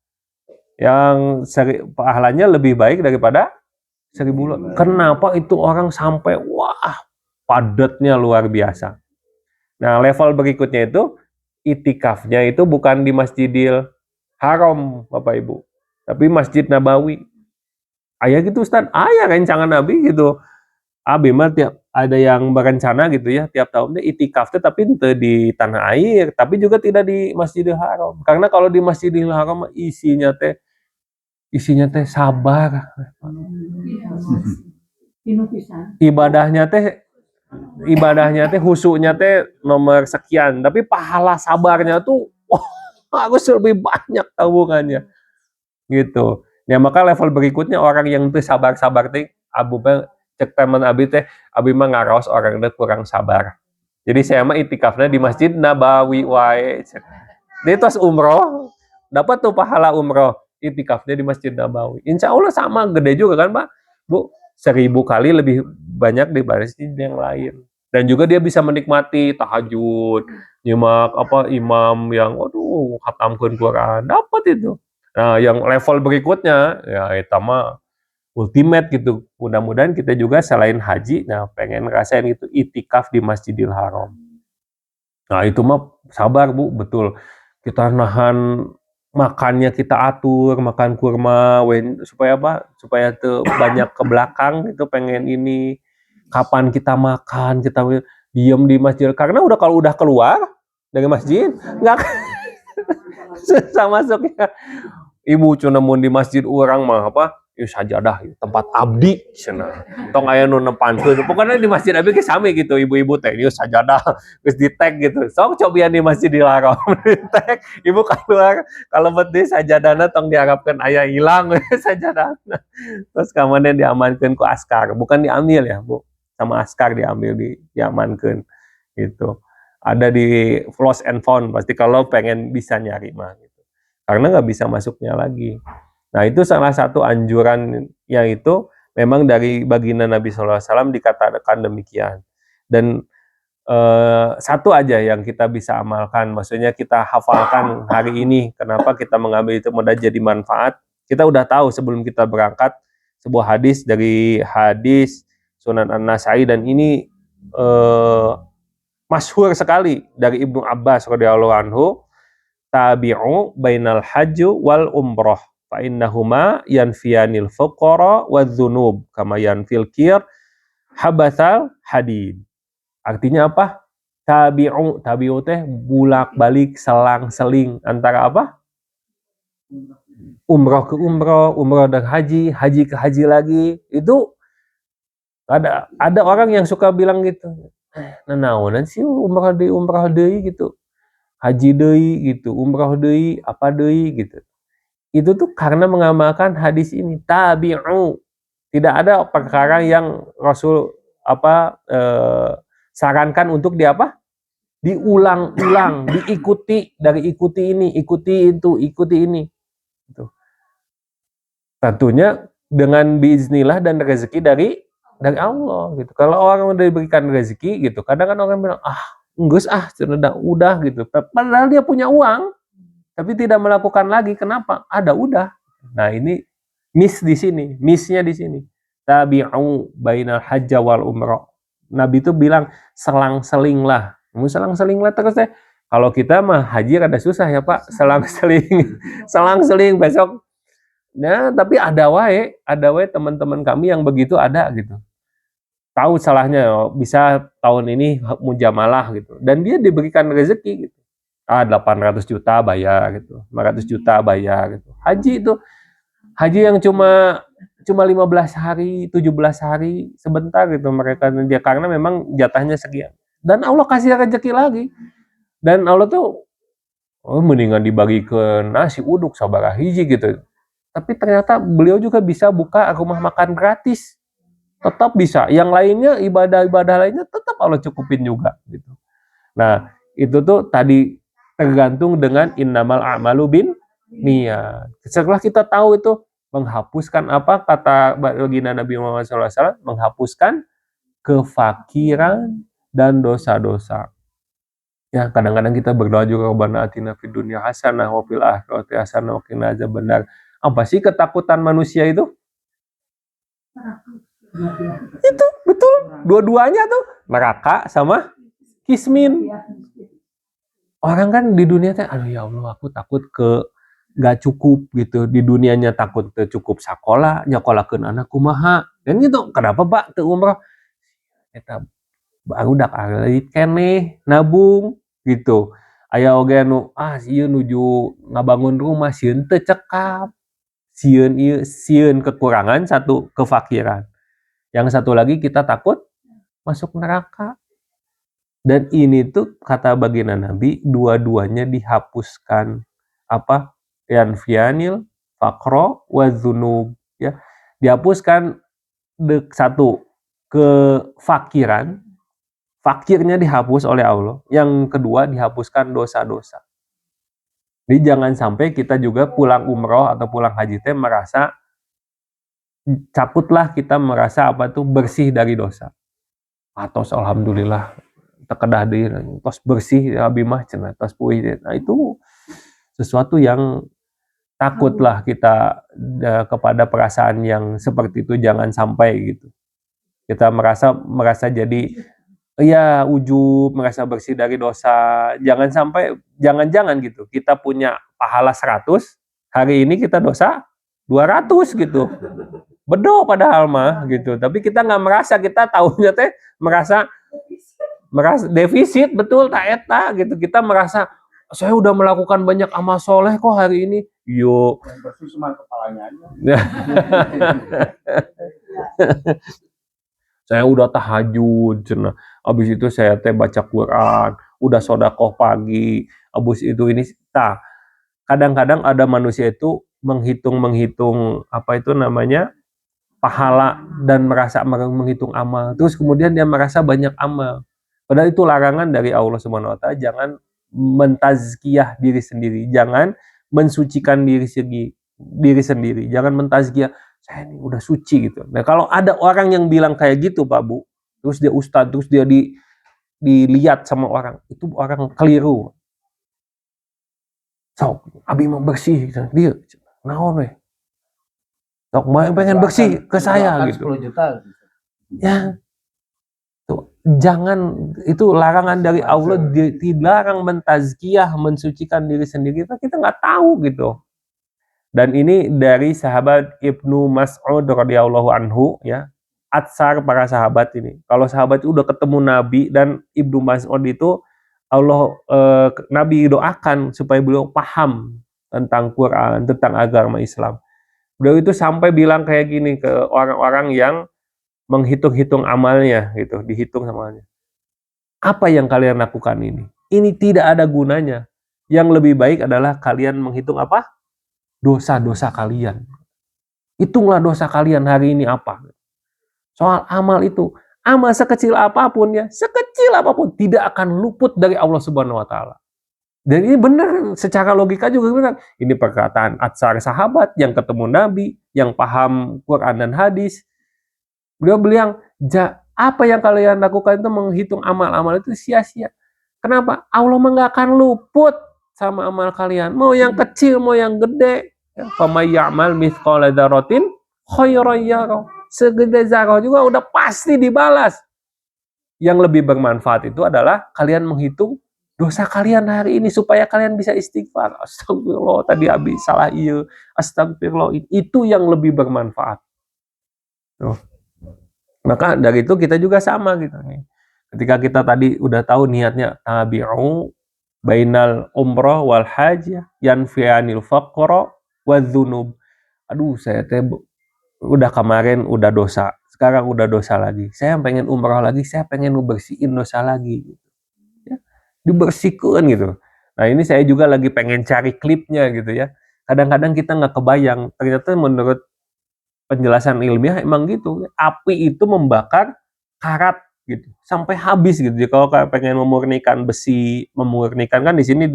Yang pahalanya lebih baik daripada 1000 bulan. Kenapa itu orang sampai wah padatnya luar biasa. Nah, level berikutnya itu itikafnya itu bukan di Masjidil Haram, Bapak Ibu, tapi Masjid Nabawi. Ayah gitu Ustaz, ayah rencangan Nabi gitu. Abi mah tiap ada yang berencana gitu ya, tiap tahunnya itikaf tapi ente di tanah air, tapi juga tidak di Masjidil Haram. Karena kalau di Masjidil Haram isinya teh sabar. Ibadahnya teh husuknya teh nomor sekian, tapi pahala sabarnya tuh wah, harus lebih banyak tabungannya gitu. Ya maka level berikutnya orang yang tuh sabar-sabar teh abu cek teman abi teh abi mah ngaros orang teh kurang sabar. Jadi saya mah itikafnya di Masjid Nabawi wae. Dia tos umroh dapat tuh pahala umroh itikafnya di Masjid Nabawi. Insya Allah sama gede juga kan Pak Bu, 1000 kali lebih banyak daripada masjid yang lain. Dan juga dia bisa menikmati tahajud, nyimak apa imam yang waduh khatamkeun Quran, dapat itu. Nah, yang level berikutnya ya eta mah ultimate gitu. Mudah-mudahan kita juga selain haji, nah pengen ngerasain itu itikaf di Masjidil Haram. Nah, itu mah sabar Bu, betul. Kita nahan makannya kita atur, makan kurma, supaya apa? Supaya tuh banyak ke belakang itu pengen ini. Kapan kita makan, kita diem di masjid. Karena kalau udah keluar dari masjid, nggak susah masuknya. Ibu cuman di masjid orang mah apa? Ya sajadah tempat abdi cenah. Tong aya nu nempankeun. Pokoknya di masjid abdi ge sami gitu ibu-ibu teh ieu sajadah geus di-tag gitu. Sok cobian di Masjidil Haram di-tag ibu keluar kalau di sajadahna tong diharapkeun aya hilang sajadahna. Terus kemudian diamankeun ku askar, bukan diambil ya, Bu. Sama askar diambil diamankeun gitu. Ada di lost and found pasti kalau pengen bisa nyari mah gitu. Karena nggak bisa masuknya lagi. Nah itu salah satu anjuran yang itu memang dari baginda Nabi SAW dikatakan demikian. Dan satu aja yang kita bisa amalkan, maksudnya kita hafalkan hari ini. Kenapa kita mengambil itu mudah jadi manfaat? Kita udah tahu sebelum kita berangkat sebuah hadis dari hadis Sunan An-Nasai dan ini masyhur sekali dari Ibnu Abbas radhiyallahu anhu. Tabi'u bainal hajju wal umroh fa innahuma yanfiyanil fuqara wadz-dzunub kama yanfil kir habatsal hadid. Artinya apa? Tabi'u teh bulak-balik selang-seling antara apa? Umroh ke umroh, umroh dan haji, haji ke haji lagi. Itu ada orang yang suka bilang gitu. Nah, naonan sih umroh deui gitu. Haji deui gitu, umroh deui, apa deui gitu. Itu tuh karena mengamalkan hadis ini tabi'u. Tidak ada perkara yang Rasul sarankan untuk diulang-ulang, diikuti dari ikuti ini, ikuti itu, ikuti ini. Gitu. Tentunya dengan biiznillah dan rezeki dari Allah gitu. Kalau orang udah diberikan rezeki gitu, kadang kan orang bilang enggeus udah gitu. Padahal dia punya uang, tapi tidak melakukan lagi. Kenapa? Ada udah. Nah ini missnya di sini. Tabi'u bainal hajja wal umrah. Nabi itu bilang selang-seling lah. Selang-seling lah terus deh. Kalau kita mah haji rada susah ya Pak, selang-seling, selang-seling besok. Nah tapi ada wae teman-teman kami yang begitu ada gitu. Tahu salahnya bisa tahun ini mujamalah gitu dan dia diberikan rezeki gitu. 800 juta bayar gitu, 500 juta bayar gitu. Haji yang cuma 15 hari, 17 hari, sebentar gitu mereka dia karena memang jatahnya sekian. Dan Allah kasih rezeki lagi. Dan Allah tuh mendingan dibagi ke nasi uduk sabaraha hiji gitu. Tapi ternyata beliau juga bisa buka rumah makan gratis. Tetap bisa. Yang lainnya ibadah-ibadah lainnya tetap Allah cukupin juga gitu. Nah, itu tuh tadi tergantung dengan innamal a'malu bin niat. Setelah kita tahu itu menghapuskan apa kata baginda Nabi Muhammad SAW, menghapuskan kefakiran dan dosa-dosa. Ya, kadang-kadang kita berdoa juga Rabbana atina fid dunya hasanah wa fil akhirati hasanah wa qina adzabannar. Apa sih ketakutan manusia itu? Itu betul. Dua-duanya tuh neraka sama kismin. Orang kan di dunia teh, aduh ya Allah, aku takut nggak cukup gitu. Di dunianya takut cukup sekolah, nyakolakeun anak kumaha. Dan gitu, kenapa Pak teu umroh? Eta baru dak alit keneh nabung gitu. Aya oge anu sieun nuju ngabangun rumah sieun teu cekap. Sieun kekurangan, satu kefakiran. Yang satu lagi kita takut masuk neraka. Dan ini tuh kata baginda Nabi, dua-duanya dihapuskan. Apa? Yanfianil fakro wa dzunub, ya. Dihapuskan satu kefakiran, fakirnya dihapus oleh Allah. Yang kedua dihapuskan dosa-dosa. Jadi jangan sampai kita juga pulang umroh atau pulang haji teh merasa caputlah kita merasa apa tuh bersih dari dosa. Atau alhamdulillah tekedah deui tos bersih abi mah cenah tos puih. Nah itu sesuatu yang takutlah kita kepada perasaan yang seperti itu, jangan sampai gitu. Kita merasa jadi ya ujub, merasa bersih dari dosa. Jangan sampai jangan-jangan gitu. Kita punya pahala 100, hari ini kita dosa 200 gitu. Bedo padahal mah gitu. Tapi kita nggak merasa, kita tahunya teh merasa defisit, betul tak eta gitu. Kita merasa saya udah melakukan banyak amal soleh kok hari ini. Yuk. Bersih cuma kepalanya aja. Saya udah tahajud, cenah. Abis itu saya teh baca Quran, udah sodakoh pagi. Abis itu ini, kadang-kadang ada manusia itu menghitung apa itu namanya pahala dan merasa menghitung amal. Terus kemudian dia merasa banyak amal. Padahal itu larangan dari Allah Subhanahu wa taala, jangan mentazkiyah diri sendiri, jangan mensucikan diri sendiri, jangan mentazkiyah saya ini udah suci gitu. Nah, kalau ada orang yang bilang kayak gitu, Pak Bu, terus dia ustadz, terus dia dilihat sama orang, itu orang keliru. So, abi mau bersih gitu. Dia naon weh? Sok pengen bersih ke saya gitu. 10 juta. Ya. Tuh, jangan, itu larangan dari Allah, dilarang mentazkiyah, mensucikan diri sendiri, kita nggak tahu gitu. Dan ini dari sahabat Ibnu Mas'ud radhiyallahu anhu, ya. Atsar para sahabat ini. Kalau sahabat itu udah ketemu Nabi dan Ibnu Mas'ud itu Nabi doakan supaya beliau paham tentang Quran, tentang agama Islam. Beliau itu sampai bilang kayak gini ke orang-orang yang menghitung-hitung amalnya gitu, dihitung amalnya. Apa yang kalian lakukan ini? Ini tidak ada gunanya. Yang lebih baik adalah kalian menghitung apa? Dosa-dosa kalian. Hitunglah dosa kalian hari ini apa. Soal amal itu, amal sekecil apapun ya, sekecil apapun tidak akan luput dari Allah Subhanahu wa taala. Dan ini benar, secara logika juga benar. Ini perkataan atsar sahabat yang ketemu Nabi, yang paham Quran dan hadis. Beliau bilang, apa yang kalian lakukan itu menghitung amal-amal itu sia-sia. Kenapa? Allah nggak akan luput sama amal kalian. Mau yang kecil, mau yang gede. Faman ya'mal mithqala dzarratin khairan yarah. Segede zarah juga udah pasti dibalas. Yang lebih bermanfaat itu adalah kalian menghitung dosa kalian hari ini supaya kalian bisa istighfar. Astagfirullah, tadi abi salah iya. Astagfirullah, itu yang lebih bermanfaat. Tuh. Maka dari itu kita juga sama gitu nih. Ketika kita tadi udah tahu niatnya tabi'u bainal umrah wal hajah yanfi'anil faqra wadzunub. Aduh, saya teh udah kemarin udah dosa, sekarang udah dosa lagi. Saya pengen umrah lagi, saya pengen ngebersihin dosa lagi. Ya, dibersihkan gitu. Nah ini saya juga lagi pengen cari klipnya gitu ya. Kadang-kadang kita nggak kebayang, ternyata menurut penjelasan ilmiah emang gitu. Api itu membakar karat gitu sampai habis gitu. Jadi kalau kayak pengen memurnikan besi, memurnikan kan di sini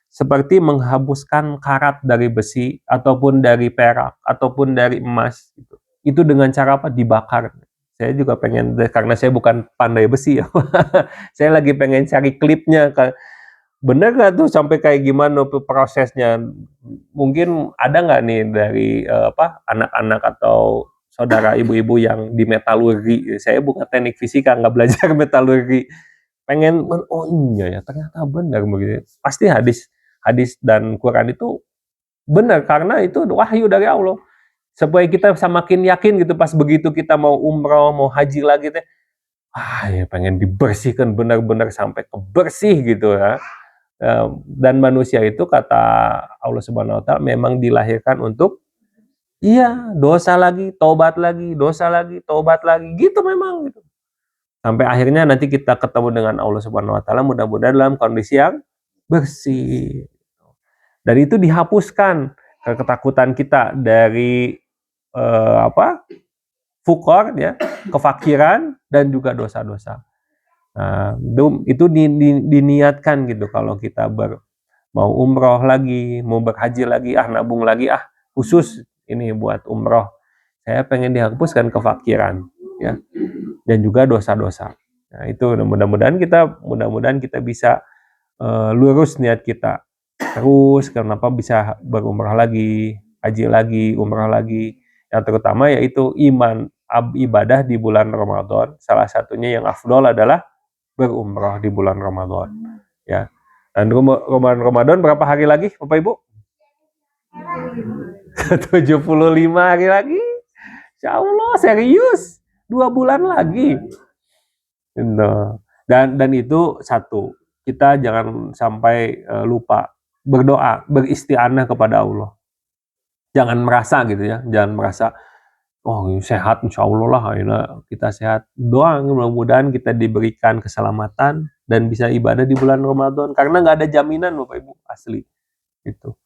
seperti menghapuskan karat dari besi ataupun dari perak ataupun dari emas gitu. Itu dengan cara apa? Dibakar. Saya juga pengen, karena saya bukan pandai besi ya. Saya lagi pengen cari klipnya. Bener nggak tuh sampai kayak gimana prosesnya? Mungkin ada nggak nih dari anak-anak atau saudara ibu-ibu yang di metalurgi? Saya bukan teknik fisika, nggak belajar metalurgi. Pengen, oh iya ya ternyata benar begitu. Pasti hadis hadis dan Quran itu benar karena itu wahyu dari Allah. Supaya kita semakin yakin gitu pas begitu kita mau umroh, mau haji lagi teh, ya pengen dibersihkan benar-benar sampai kebersih gitu ya. Dan manusia itu kata Allah Subhanahu wa taala memang dilahirkan untuk iya, dosa lagi, tobat lagi, dosa lagi, tobat lagi, gitu memang gitu. Sampai akhirnya nanti kita ketemu dengan Allah Subhanahu wa taala mudah-mudahan dalam kondisi yang bersih. Dan itu dihapuskan ketakutan kita dari apa? Fukor ya, kefakiran dan juga dosa-dosa. Nah, itu diniatkan gitu kalau kita mau umroh lagi, mau berhaji lagi, nabung lagi, khusus ini buat umroh. Saya pengen dihapuskan kefakiran, ya, dan juga dosa-dosa. Nah, itu mudah-mudahan kita bisa lurus niat kita. Terus kenapa bisa berumrah lagi, haji lagi, umrah lagi. Yang terutama yaitu ibadah di bulan Ramadan. Salah satunya yang afdol adalah berumrah di bulan Ramadan. Ya. Dan Ramadan berapa hari lagi, Bapak Ibu? 75 hari lagi. Insya Allah, serius. 2 bulan lagi. Dan itu satu, kita jangan sampai lupa berdoa, beristianah kepada Allah. Jangan merasa gitu ya, jangan merasa sehat insya Allah lah, kita sehat. Doa mudah-mudahan kita diberikan keselamatan dan bisa ibadah di bulan Ramadan, karena nggak ada jaminan Bapak Ibu, asli itu.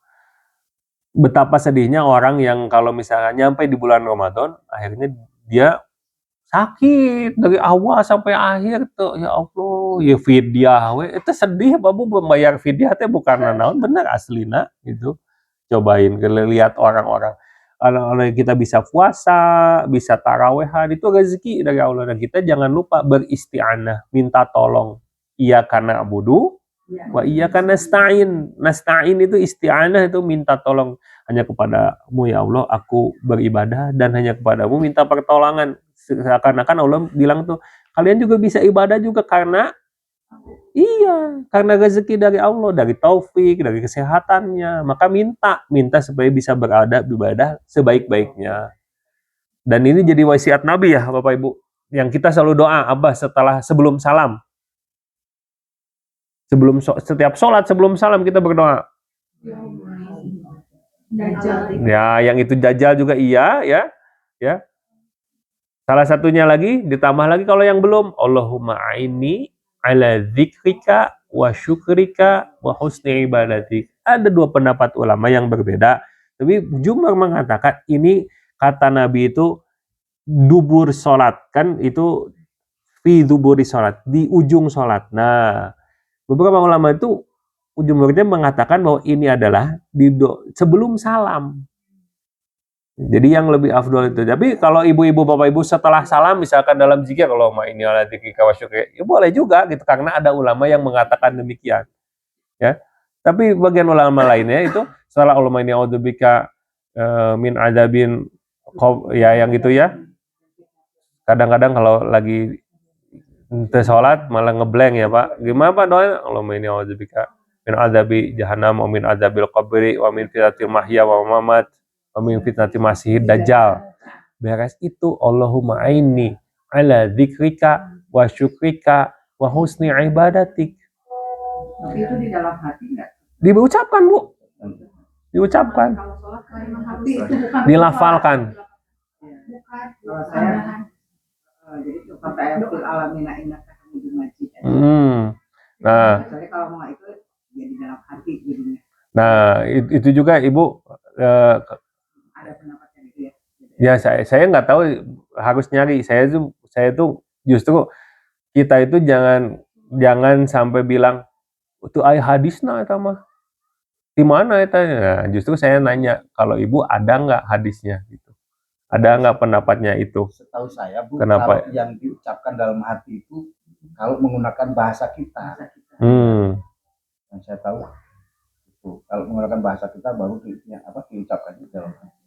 Betapa sedihnya orang yang kalau misalnya nyampe di bulan Ramadan, akhirnya dia sakit dari awal sampai akhir tuh, ya Allah, ya fidyah itu sedih Bapak Bu, membayar fidyah teh bukan naon, bener aslina gitu. Cobain lihat orang-orang, kalau kita bisa puasa, bisa tarawehan, itu rezeki dari Allah. Dan kita jangan lupa beristi'anah, minta tolong. Iya karena abudu, wa iya karena nasta'in. Nasta'in itu isti'anah, itu minta tolong. Hanya kepadamu ya Allah aku beribadah, dan hanya kepadamu minta pertolongan. Seakan-akan Allah bilang tuh, kalian juga bisa ibadah juga karena karena rezeki dari Allah, dari taufik, dari kesehatannya. Maka minta supaya bisa beribadah sebaik-baiknya. Dan ini jadi wasiat Nabi ya Bapak Ibu, yang kita selalu doa sebelum salam. Setiap sholat sebelum salam kita berdoa. Ya, yang itu Dajjal juga iya ya. Salah satunya lagi, ditambah lagi kalau yang belum, Allahumma aini ala dzikrika wa syukrika wa husni ibadatik. Ada 2 pendapat ulama yang berbeda, tapi jumhur mengatakan ini kata Nabi itu dubur sholat, kan itu fi duburi sholat, di ujung sholat. Nah, beberapa ulama itu jumhurnya mengatakan bahwa ini adalah sebelum salam. Jadi yang lebih afdol itu. Tapi kalau ibu-ibu, bapak ibu setelah salam, misalkan dalam zikir, kalau ini ala dzikrika wa syukrika, ya boleh juga gitu, karena ada ulama yang mengatakan demikian. Ya. Tapi bagian ulama lainnya itu setelah ulama ini a'udzubika min adzabin ya yang gitu ya. Kadang-kadang kalau lagi sholat malah ngeblank ya Pak. Gimana Pak doanya? Allahumma inni a'udzubika min adzabi jahannam wa min adzabil qabri wa min fitnatil mahya wa mamat wa min fitnatil masiihid dajjal. Beres itu Allahumma aini ala dzikrika wa syukrika wa husni ibadatik. Tapi itu di dalam hati enggak? Diucapkan, Bu. Diucapkan. Kalau sholat kan memang harus itu bukan dilafalkan. Bukan. Kalau saya jadi itu sampai ayatul alamina innaka hamidum majid. Nah, saya kalau mau itu ya di dalam hati jadinya. Nah, itu juga Ibu Ada pendapatnya gitu ya. Ya saya nggak tahu, harus nyari. Saya tuh justru kita itu jangan sampai bilang itu hadisna eta mah. Di mana eta? Nah, justru saya nanya, kalau Ibu ada nggak hadisnya gitu. Ada nggak pendapatnya itu? Setahu saya, Bu, Kenapa? Kalau yang diucapkan dalam hati itu kalau menggunakan bahasa kita. Yang saya tahu itu kalau menggunakan bahasa kita baru diucapkan di dalam hati.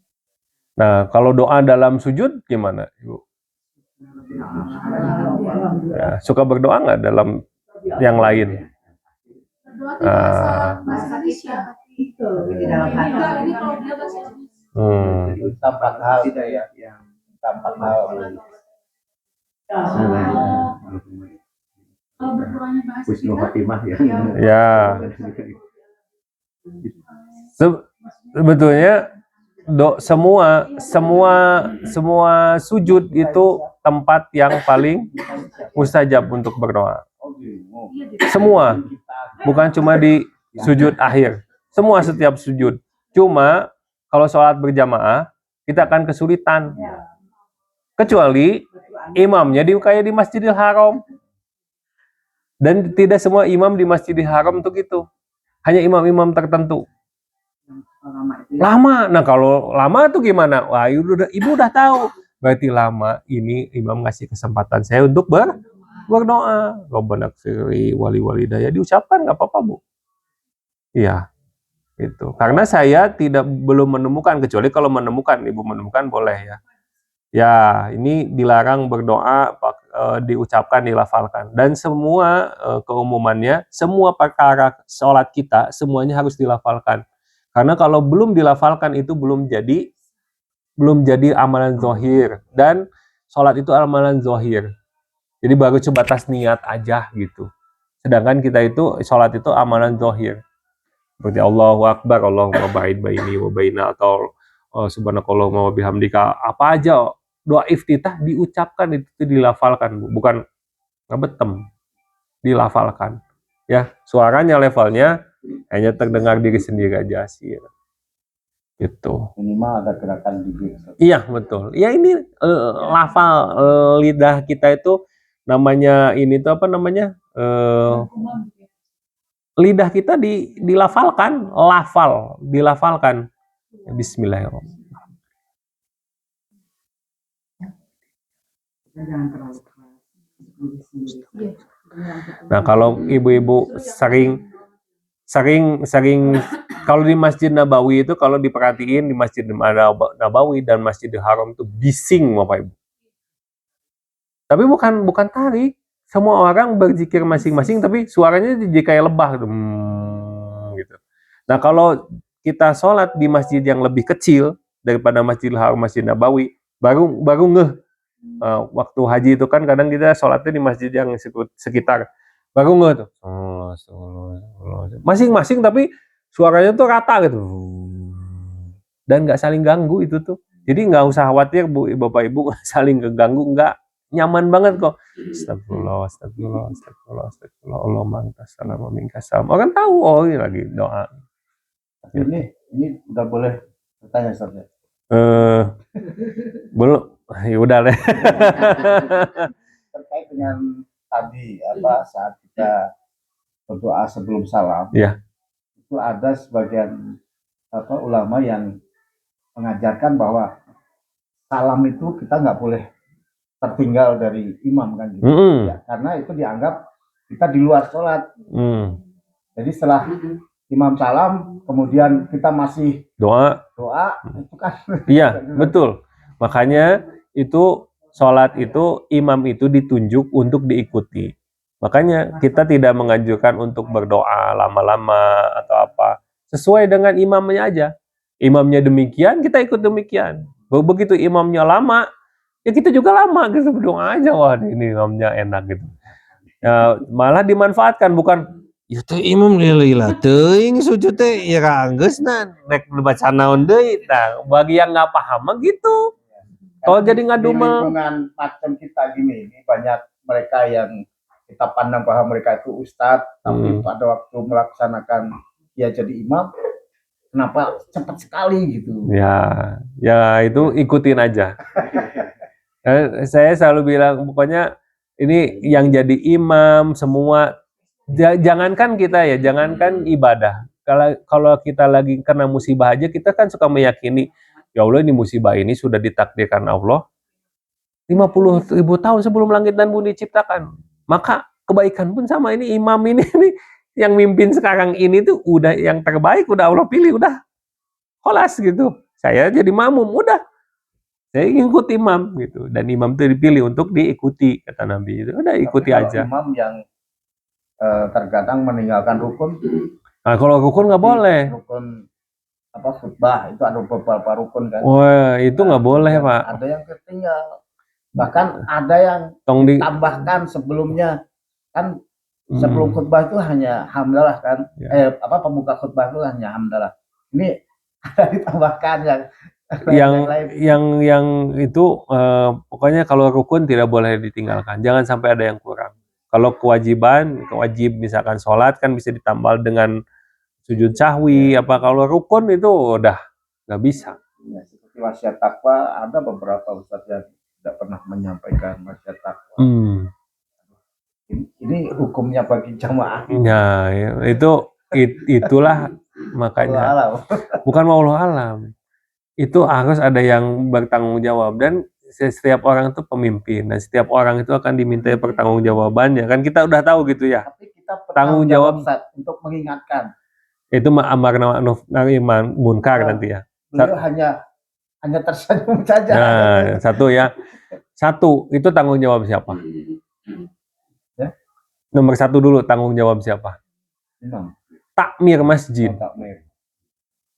Nah, kalau doa dalam sujud gimana, Ibu? Ya, suka berdoa nggak dalam yang lain? Bahasa Indonesia itu di dalam hati. Tampak hal yang tampak hal. Kalau berdoanya bahasa Husnul Khotimah ya. Ya. Sebetulnya semua sujud itu tempat yang paling mustajab untuk berdoa. Semua, bukan cuma di sujud akhir. Semua setiap sujud. Cuma kalau sholat berjamaah kita akan kesulitan. Kecuali imamnya kayak di Masjidil Haram. Dan tidak semua imam di Masjidil Haram untuk itu. Hanya imam-imam tertentu. Lama. Nah, kalau lama tuh gimana? Wah, Ibu udah tahu. Berarti lama ini imam ngasih kesempatan saya untuk berdoa. Rabbana ighfirli wali daya diucapkan nggak apa-apa, Bu. Iya. Itu. Karena saya belum menemukan, kecuali kalau menemukan, Ibu menemukan boleh ya. Ya, ini dilarang berdoa diucapkan, dilafalkan. Dan semua keumumannya, semua perkara sholat kita semuanya harus dilafalkan. Karena kalau belum dilafalkan itu belum jadi amalan zahir, dan sholat itu amalan zahir. Jadi baru sebatas niat aja gitu. Sedangkan kita itu sholat itu amalan zahir. Seperti Allahu Akbar, Allahumma ba'id baini wa baina, atau subhanakallahumma wa bihamdika, apa aja doa iftitah diucapkan, itu dilafalkan, bukan ngebetem, dilafalkan. Ya, suaranya levelnya hanya terdengar diri sendiri aja sih. Gitu. Minimal ada gerakan bibir. Iya, betul. Ya ini lafal lidah kita itu namanya ini tuh apa namanya? Lidah kita dilafalkan, dilafalkan. Bismillahirrahmanirrahim. Nah, kalau ibu-ibu sering kalau di Masjid Nabawi itu, kalau diperhatiin di Masjid Nabawi dan Masjidil Haram itu bising, Bapak Ibu. Tapi bukan tarik. Semua orang berzikir masing-masing, tapi suaranya jadi kayak lebah gitu. Nah, kalau kita sholat di masjid yang lebih kecil daripada Masjidil Haram, Masjid Nabawi, baru ngeh. Waktu haji itu kan kadang kita sholatnya di masjid yang sekitar, baru nggak tuh masing-masing, tapi suaranya tuh rata gitu dan nggak saling ganggu itu tuh. Jadi nggak usah khawatir, Bu, Bapak Ibu, saling keganggu, nggak, nyaman banget kok. Astagfirullah, Allahumma antas salam wa minkas salam. Orang tahu, oh ini lagi doa. Ini udah boleh bertanya, Ustaz? Belum. Ya udah deh. Terkait dengan tadi saat kita berdoa sebelum salam, ya, itu ada sebagian ulama yang mengajarkan bahwa salam itu kita nggak boleh tertinggal dari imam kan gitu. Ya, karena itu dianggap kita di luar sholat. Jadi setelah imam salam, kemudian kita masih doa itu kan. Iya, betul. Makanya itu sholat itu imam itu ditunjuk untuk diikuti. Makanya kita tidak menganjurkan untuk berdoa lama-lama atau apa. Sesuai dengan imamnya aja. Imamnya demikian, kita ikut demikian. Begitu imamnya lama, ya kita juga lama gitu, berdoa aja. Wah, ini imamnya enak gitu. Ya, malah dimanfaatkan, bukan Ieu teh imam lila teuing sujud teh ya geusna rek baca naon deui. Nah, bagi yang nggak paham mah gitu. Kalau Karena jadi di ngadumel, lingkungan macam kita gini, ini banyak mereka yang kita pandang bahwa mereka itu ustadz, tapi pada waktu melaksanakan dia jadi imam, kenapa cepat sekali gitu. ya itu ikutin aja. Saya selalu bilang pokoknya ini yang jadi imam semua jangankan kita ya, jangankan ibadah. Kalau kita lagi kena musibah aja kita kan suka meyakini ya Allah ini musibah ini sudah ditakdirkan Allah 50.000 tahun sebelum langit dan bumi diciptakan. Maka kebaikan pun sama ini imam ini yang mimpin sekarang ini tuh udah yang terbaik udah Allah pilih udah kholas gitu. Saya jadi makmum udah saya ikut imam gitu dan imam itu dipilih untuk diikuti kata Nabi itu udah ikuti Tapi kalau aja. imam yang terkadang meninggalkan rukun. Nah, kalau rukun nggak boleh. Rukun apa khutbah itu ada beberapa rukun kan. Wah, itu nggak boleh, Pak. Ada yang tertinggal. Bahkan ada yang ditambahkan sebelumnya kan sebelum khutbah itu hanya hamdalah kan. Ya. Pembuka khutbah itu hanya hamdalah. Ini ada ditambahkan yang itu pokoknya kalau rukun tidak boleh ditinggalkan. Jangan sampai ada yang kurang. Kalau kewajiban, misalkan sholat kan bisa ditambal dengan sujud sahwi. Apa kalau rukun itu udah nggak bisa. Ya, seperti wasiat takwa ada beberapa ustadz yang tidak pernah menyampaikan wasiat takwa. Ini hukumnya bagi jamaah. Ya, itulah makanya. Bukan wallahu alam. Itu harus ada yang bertanggung jawab dan setiap orang itu pemimpin dan setiap orang itu akan dimintai pertanggungjawabannya kan kita udah tahu gitu ya. Tapi kita tanggung jawab untuk mengingatkan. Itu amar ma'ruf nahi munkar nanti ya. Beliau hanya tersenyum saja. Nah, satu itu tanggung jawab siapa? Ya? Nomor 1 dulu tanggung jawab siapa? Takmir masjid.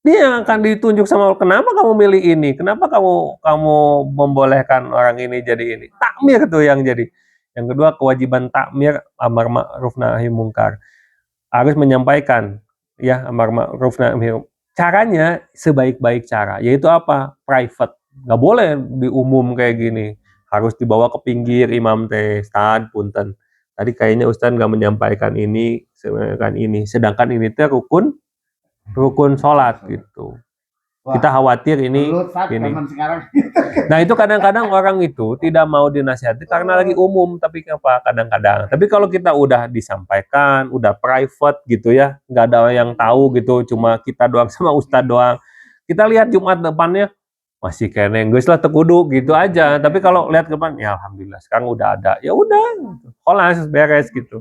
Dia yang akan ditunjuk sama Allah. Kenapa kamu milih ini? Kenapa kamu membolehkan orang ini jadi ini? Takmir tuh yang jadi. Yang kedua kewajiban takmir amar ma'ruf nahi munkar. Harus menyampaikan ya amar ma'ruf nahi munkar. Caranya sebaik-baik cara. Yaitu apa? Private. Nggak boleh diumum kayak gini. Harus dibawa ke pinggir imam teh. Ustaz, punten. Tadi kayaknya Ustaz nggak menyampaikan ini, sedangkan ini teh rukun sholat gitu. Wah, kita khawatir ini. Nah itu kadang-kadang orang itu tidak mau dinasihati karena lagi umum, tapi apa kadang-kadang. Tapi kalau kita udah disampaikan, udah private gitu ya, nggak ada yang tahu gitu, cuma kita doang sama ustadz doang. Kita lihat Jumat depannya masih kene geus lah tekudu gitu aja. Tapi kalau lihat ke depan, ya alhamdulillah sekarang udah ada, ya udah, kholas beres gitu.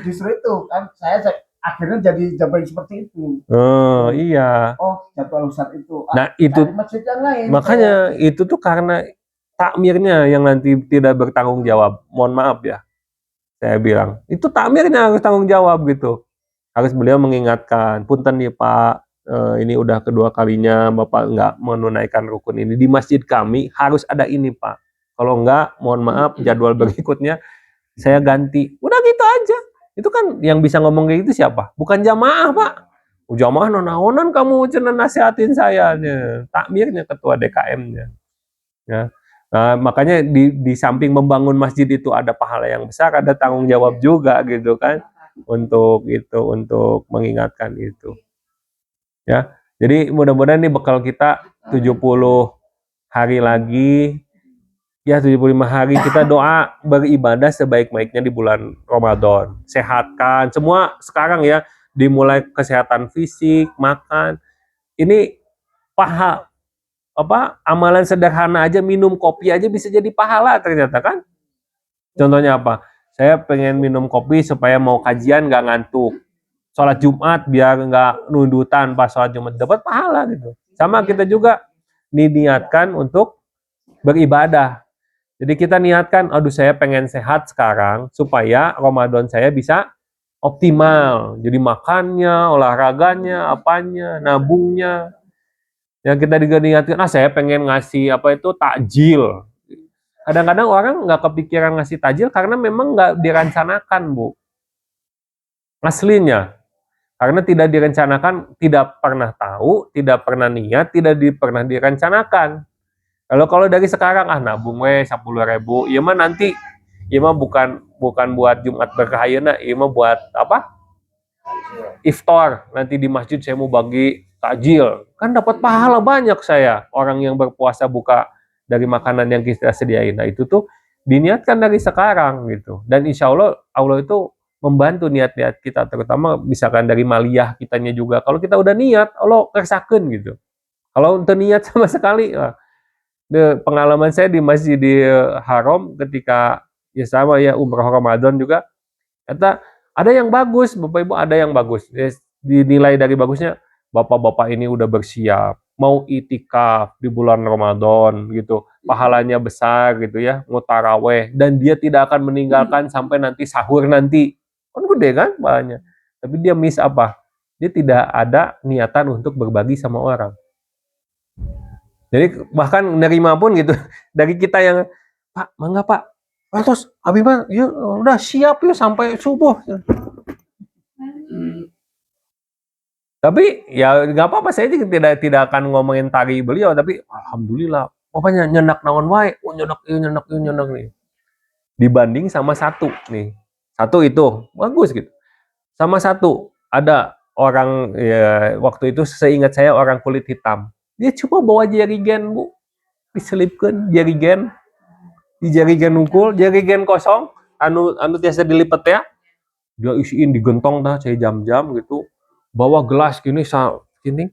Justru itu kan saya akhirnya jadi jawaban seperti itu. Oh iya. Oh jadwal ustadz itu. Nah itu masjid yang lain. Makanya itu tuh karena takmirnya yang nanti tidak bertanggung jawab. Mohon maaf ya, saya bilang itu takmirnya harus tanggung jawab gitu. Harus beliau mengingatkan, punten nih Pak, ini udah kedua kalinya Bapak nggak menunaikan rukun ini di masjid kami harus ada ini Pak. Kalau enggak, mohon maaf jadwal berikutnya saya ganti. Udah gitu aja. Itu kan yang bisa ngomong kayak gitu siapa? Bukan jamaah, Pak. Jamaah naonan kamu cenah nasihatin saya. Takmirnya ketua DKM-nya. Ya. Nah, makanya di samping membangun masjid itu ada pahala yang besar, ada tanggung jawab juga gitu kan untuk mengingatkan itu. Ya. Jadi mudah-mudahan ini bekal kita 70 hari lagi. Ya 75 hari kita doa beribadah sebaik-baiknya di bulan Ramadan. Sehatkan semua sekarang ya, dimulai kesehatan fisik, makan. Ini amalan sederhana aja, minum kopi aja bisa jadi pahala ternyata kan. Contohnya apa? Saya pengen minum kopi supaya mau kajian nggak ngantuk. Sholat Jumat biar nggak nundutan pas sholat Jumat, dapat pahala gitu. Sama kita juga diniatkan untuk beribadah. Jadi kita niatkan, aduh saya pengen sehat sekarang supaya Ramadan saya bisa optimal. Jadi makannya, olahraganya, apanya, nabungnya. Yang kita juga niatkan, saya pengen ngasih takjil. Kadang-kadang orang nggak kepikiran ngasih tajil karena memang nggak direncanakan, Bu. Aslinya. Karena tidak direncanakan, tidak pernah tahu, tidak pernah niat, pernah direncanakan. Kalau dari sekarang, nabung 10.000, iya mah nanti, iya mah bukan buat Jumat berkah ayeuna, iya mah buat apa? Iftar. Nanti di masjid saya mau bagi takjil. Kan dapat pahala banyak saya. Orang yang berpuasa buka dari makanan yang kita sediain. Nah itu tuh diniatkan dari sekarang gitu. Dan insya Allah, Allah itu membantu niat-niat kita. Terutama misalkan dari maliyah kitanya juga. Kalau kita udah niat, Allah kersakan gitu. Kalau untuk niat sama sekali, pengalaman saya di Masjidil Haram ketika ya sama ya umrah Ramadan juga, kata ada yang bagus, Bapak Ibu, ada yang bagus. Dinilai dari bagusnya, Bapak-bapak ini udah bersiap, mau itikaf di bulan Ramadan gitu, pahalanya besar gitu ya, mau taraweh, dan dia tidak akan meninggalkan sampai nanti sahur nanti. Kan gede kan pahalanya. Tapi dia miss apa? Dia tidak ada niatan untuk berbagi sama orang. Jadi bahkan nerima pun gitu, dari kita yang, Pak, mangga Pak, terus Abi mah, yuk udah siap yuk sampai subuh. Tapi ya nggak apa-apa, saya tidak akan ngomentari beliau, tapi alhamdulillah, pokoknya nyenak naon wae, nyenak nih. Dibanding sama satu nih, satu itu bagus gitu. Sama satu ada orang ya, waktu itu seingat saya orang kulit hitam, dia cuma bawa jerigen, Bu, diselipkan jerigen, di jerigen nungkul, jerigen kosong, anu tiasa dilipet ya, dia isiin digentong dah saya jam-jam gitu, bawa gelas gini gini,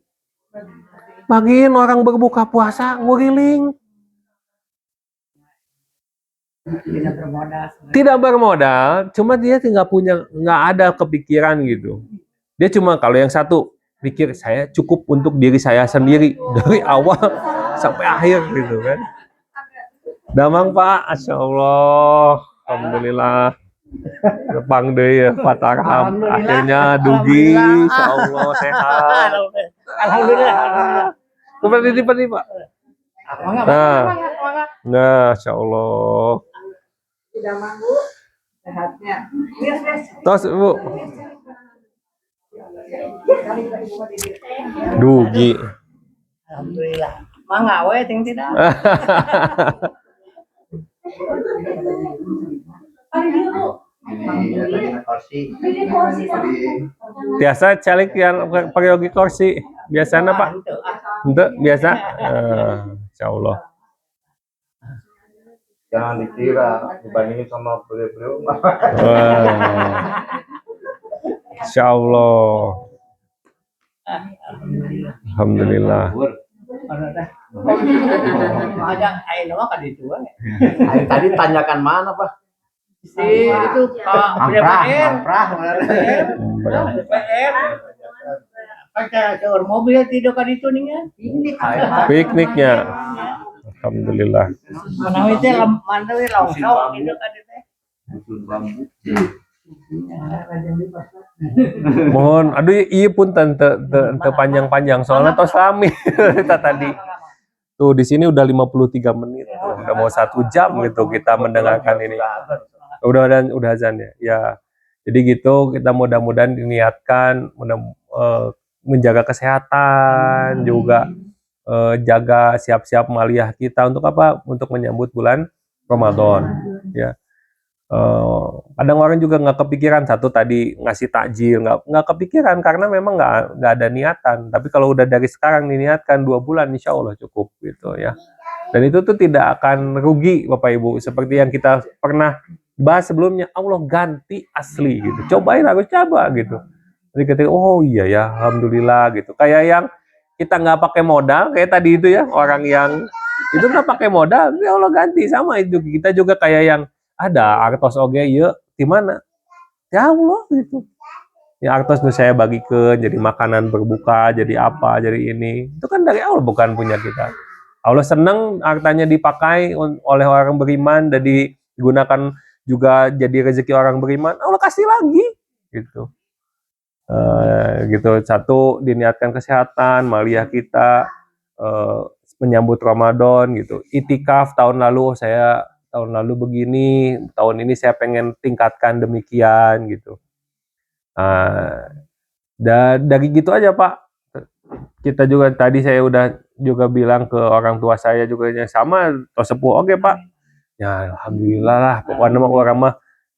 bagiin orang berbuka puasa nguriling. Tidak bermodal, cuma dia nggak ada kepikiran gitu. Dia cuma kalau yang satu pikir saya cukup untuk diri saya sendiri dari awal sampai akhir gitu kan. Damang Pak, Masya Allah, alhamdulillah. Depang deh ya, Pak Tarham. Akhirnya dugi, Insya Allah sehat. Alhamdulillah. Seperti ini Pak. Nah, Insya Allah. Tidak mampu sehatnya. Tos Bu. Dugi. Alhamdulillah. Mangga we ting tidak. Biasa caleg yang pergi kursi. Biasanya Pak? Untuk biasa. Insya Allah. Jangan dikira dibandingin sama beliau-beliau. Insya Allah. Alhamdulillah. Tadi tanyakan mana Pak? Si itu Amprah. PR. Pakai ke mobil tidur kan itu nih. Pikniknya. Alhamdulillah. Mana itu mana itu longsor gitu kan itu. Mohon, aduh iya pun tante panjang-panjang soalnya tos lami kita tadi. Tuh di sini udah 53 menit. Udah mau 1 jam gitu kita mendengarkan ini. Udah azan ya. Ya. Jadi gitu kita mudah-mudahan diniatkan menjaga kesehatan juga, jaga siap-siap maliyah kita untuk apa? Untuk menyambut bulan Ramadan ya. Kadang orang juga nggak kepikiran, satu tadi ngasih takjil, nggak kepikiran karena memang nggak ada niatan. Tapi kalau udah dari sekarang diniatkan 2 bulan, insya Allah cukup gitu ya. Dan itu tuh tidak akan rugi Bapak Ibu, seperti yang kita pernah bahas sebelumnya. Allah ganti asli gitu, harus coba gitu. Jadi ketika oh iya ya, alhamdulillah gitu. Kayak yang kita nggak pakai modal, kayak tadi itu ya, orang yang itu nggak pakai modal, ya Allah ganti. Sama itu kita juga kayak yang ada artos oge ya di mana ya Allah gitu ya, artos nu saya bagikan jadi makanan berbuka, jadi apa, jadi ini itu kan dari Allah, bukan punya kita. Allah senang hartanya dipakai oleh orang beriman dan digunakan juga jadi rezeki orang beriman, Allah kasih lagi gitu. Gitu. Satu, diniatkan kesehatan maliyah kita, menyambut Ramadan gitu. Itikaf tahun lalu saya tahun lalu begini, tahun ini saya pengen tingkatkan demikian gitu. Dan dari gitu aja Pak. Kita juga tadi saya udah juga bilang ke orang tua saya juga yang sama, sepuh oke Pak. Ya alhamdulillah lah, pokoknya mah orang mah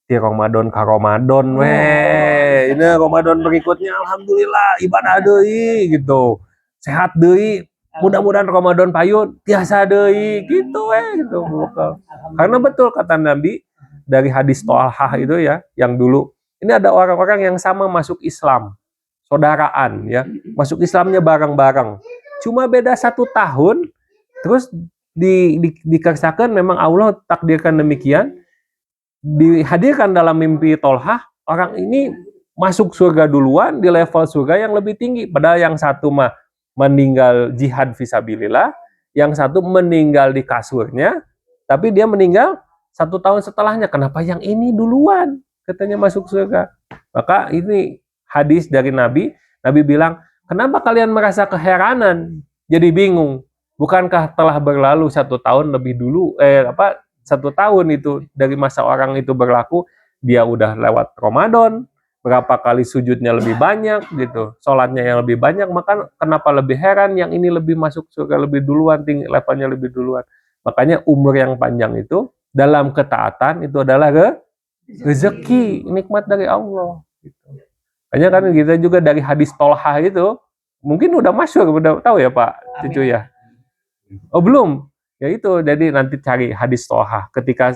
di Ramadan ka Ramadan weh. Ini Ramadan berikutnya alhamdulillah ibadah deui gitu. Sehat deui. Mudah-mudahan Ramadan payun tiasa deui gitu gitu. Karena betul kata Nabi dari hadis Thalhah itu ya, yang dulu ini ada orang-orang yang sama masuk Islam, saudaraan ya, masuk Islamnya bareng-bareng. Cuma beda 1 tahun, terus dikersakan memang Allah takdirkan demikian, dihadirkan dalam mimpi Thalhah, orang ini masuk surga duluan di level surga yang lebih tinggi. Padahal yang satu mah meninggal jihad fisabilillah, yang satu meninggal di kasurnya, tapi dia meninggal 1 tahun setelahnya. Kenapa yang ini duluan katanya masuk surga? Maka ini hadis dari Nabi. Nabi bilang, kenapa kalian merasa keheranan, jadi bingung? Bukankah telah berlalu 1 tahun lebih dulu, 1 tahun itu dari masa orang itu berlaku, dia udah lewat Ramadan, berapa kali sujudnya lebih banyak gitu, sholatnya yang lebih banyak, maka kenapa lebih heran yang ini lebih masuk surga lebih duluan, tinggi levelnya lebih duluan. Makanya umur yang panjang itu dalam ketaatan itu adalah rezeki, nikmat dari Allah. Gitu. Makanya kan kita juga dari hadis Thalhah itu, mungkin udah masyhur, udah tahu ya Pak Cucu ya? Oh belum? Ya itu, jadi nanti cari hadis Thalhah. Ketika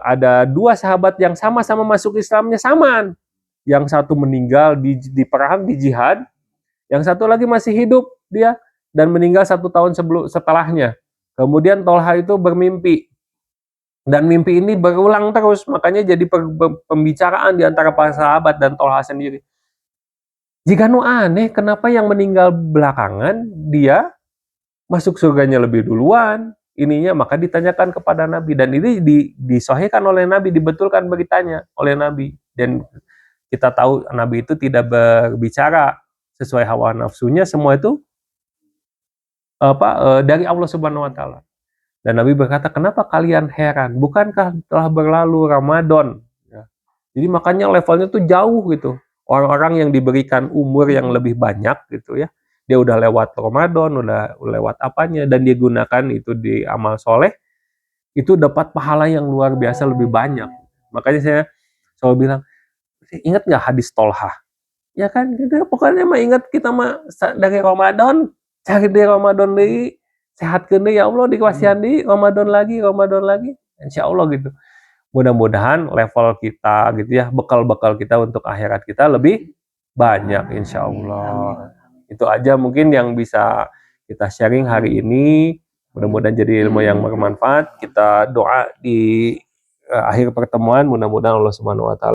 ada 2 sahabat yang sama-sama masuk Islamnya samaan. Yang satu meninggal di perang, di jihad. Yang satu lagi masih hidup dia dan meninggal 1 tahun setelahnya. Kemudian Thalhah itu bermimpi. Dan mimpi ini berulang terus, makanya jadi pembicaraan di antara para sahabat dan Thalhah sendiri. Jika aneh, kenapa yang meninggal belakangan dia masuk surganya lebih duluan? Ininya maka ditanyakan kepada Nabi, dan ini disahihkan oleh Nabi, dibetulkan beritanya oleh Nabi. Dan kita tahu Nabi itu tidak berbicara sesuai hawa nafsunya, semua itu dari Allah Subhanahu wa taala. Dan Nabi berkata, kenapa kalian heran? Bukankah telah berlalu Ramadan? Ya. Jadi makanya levelnya tuh jauh gitu. Orang-orang yang diberikan umur yang lebih banyak gitu ya. Dia udah lewat Ramadan, udah lewat apanya, dan dia gunakan itu di amal soleh, itu dapat pahala yang luar biasa lebih banyak. Makanya saya selalu bilang, ingat nggak hadis Thalhah? Ya kan, kita pokoknya mah ingat kita mah dari Ramadan, cari di Ramadan deui, sehatkeun deui ya Allah, dikuasian deui Ramadan lagi, insya Allah gitu. Mudah-mudahan level kita gitu ya, bekal-bekal kita untuk akhirat kita lebih banyak insya Allah. Itu aja mungkin yang bisa kita sharing hari ini. Mudah-mudahan jadi ilmu yang bermanfaat. Kita doa di akhir pertemuan, mudah-mudahan Allah Subhanahu wa taala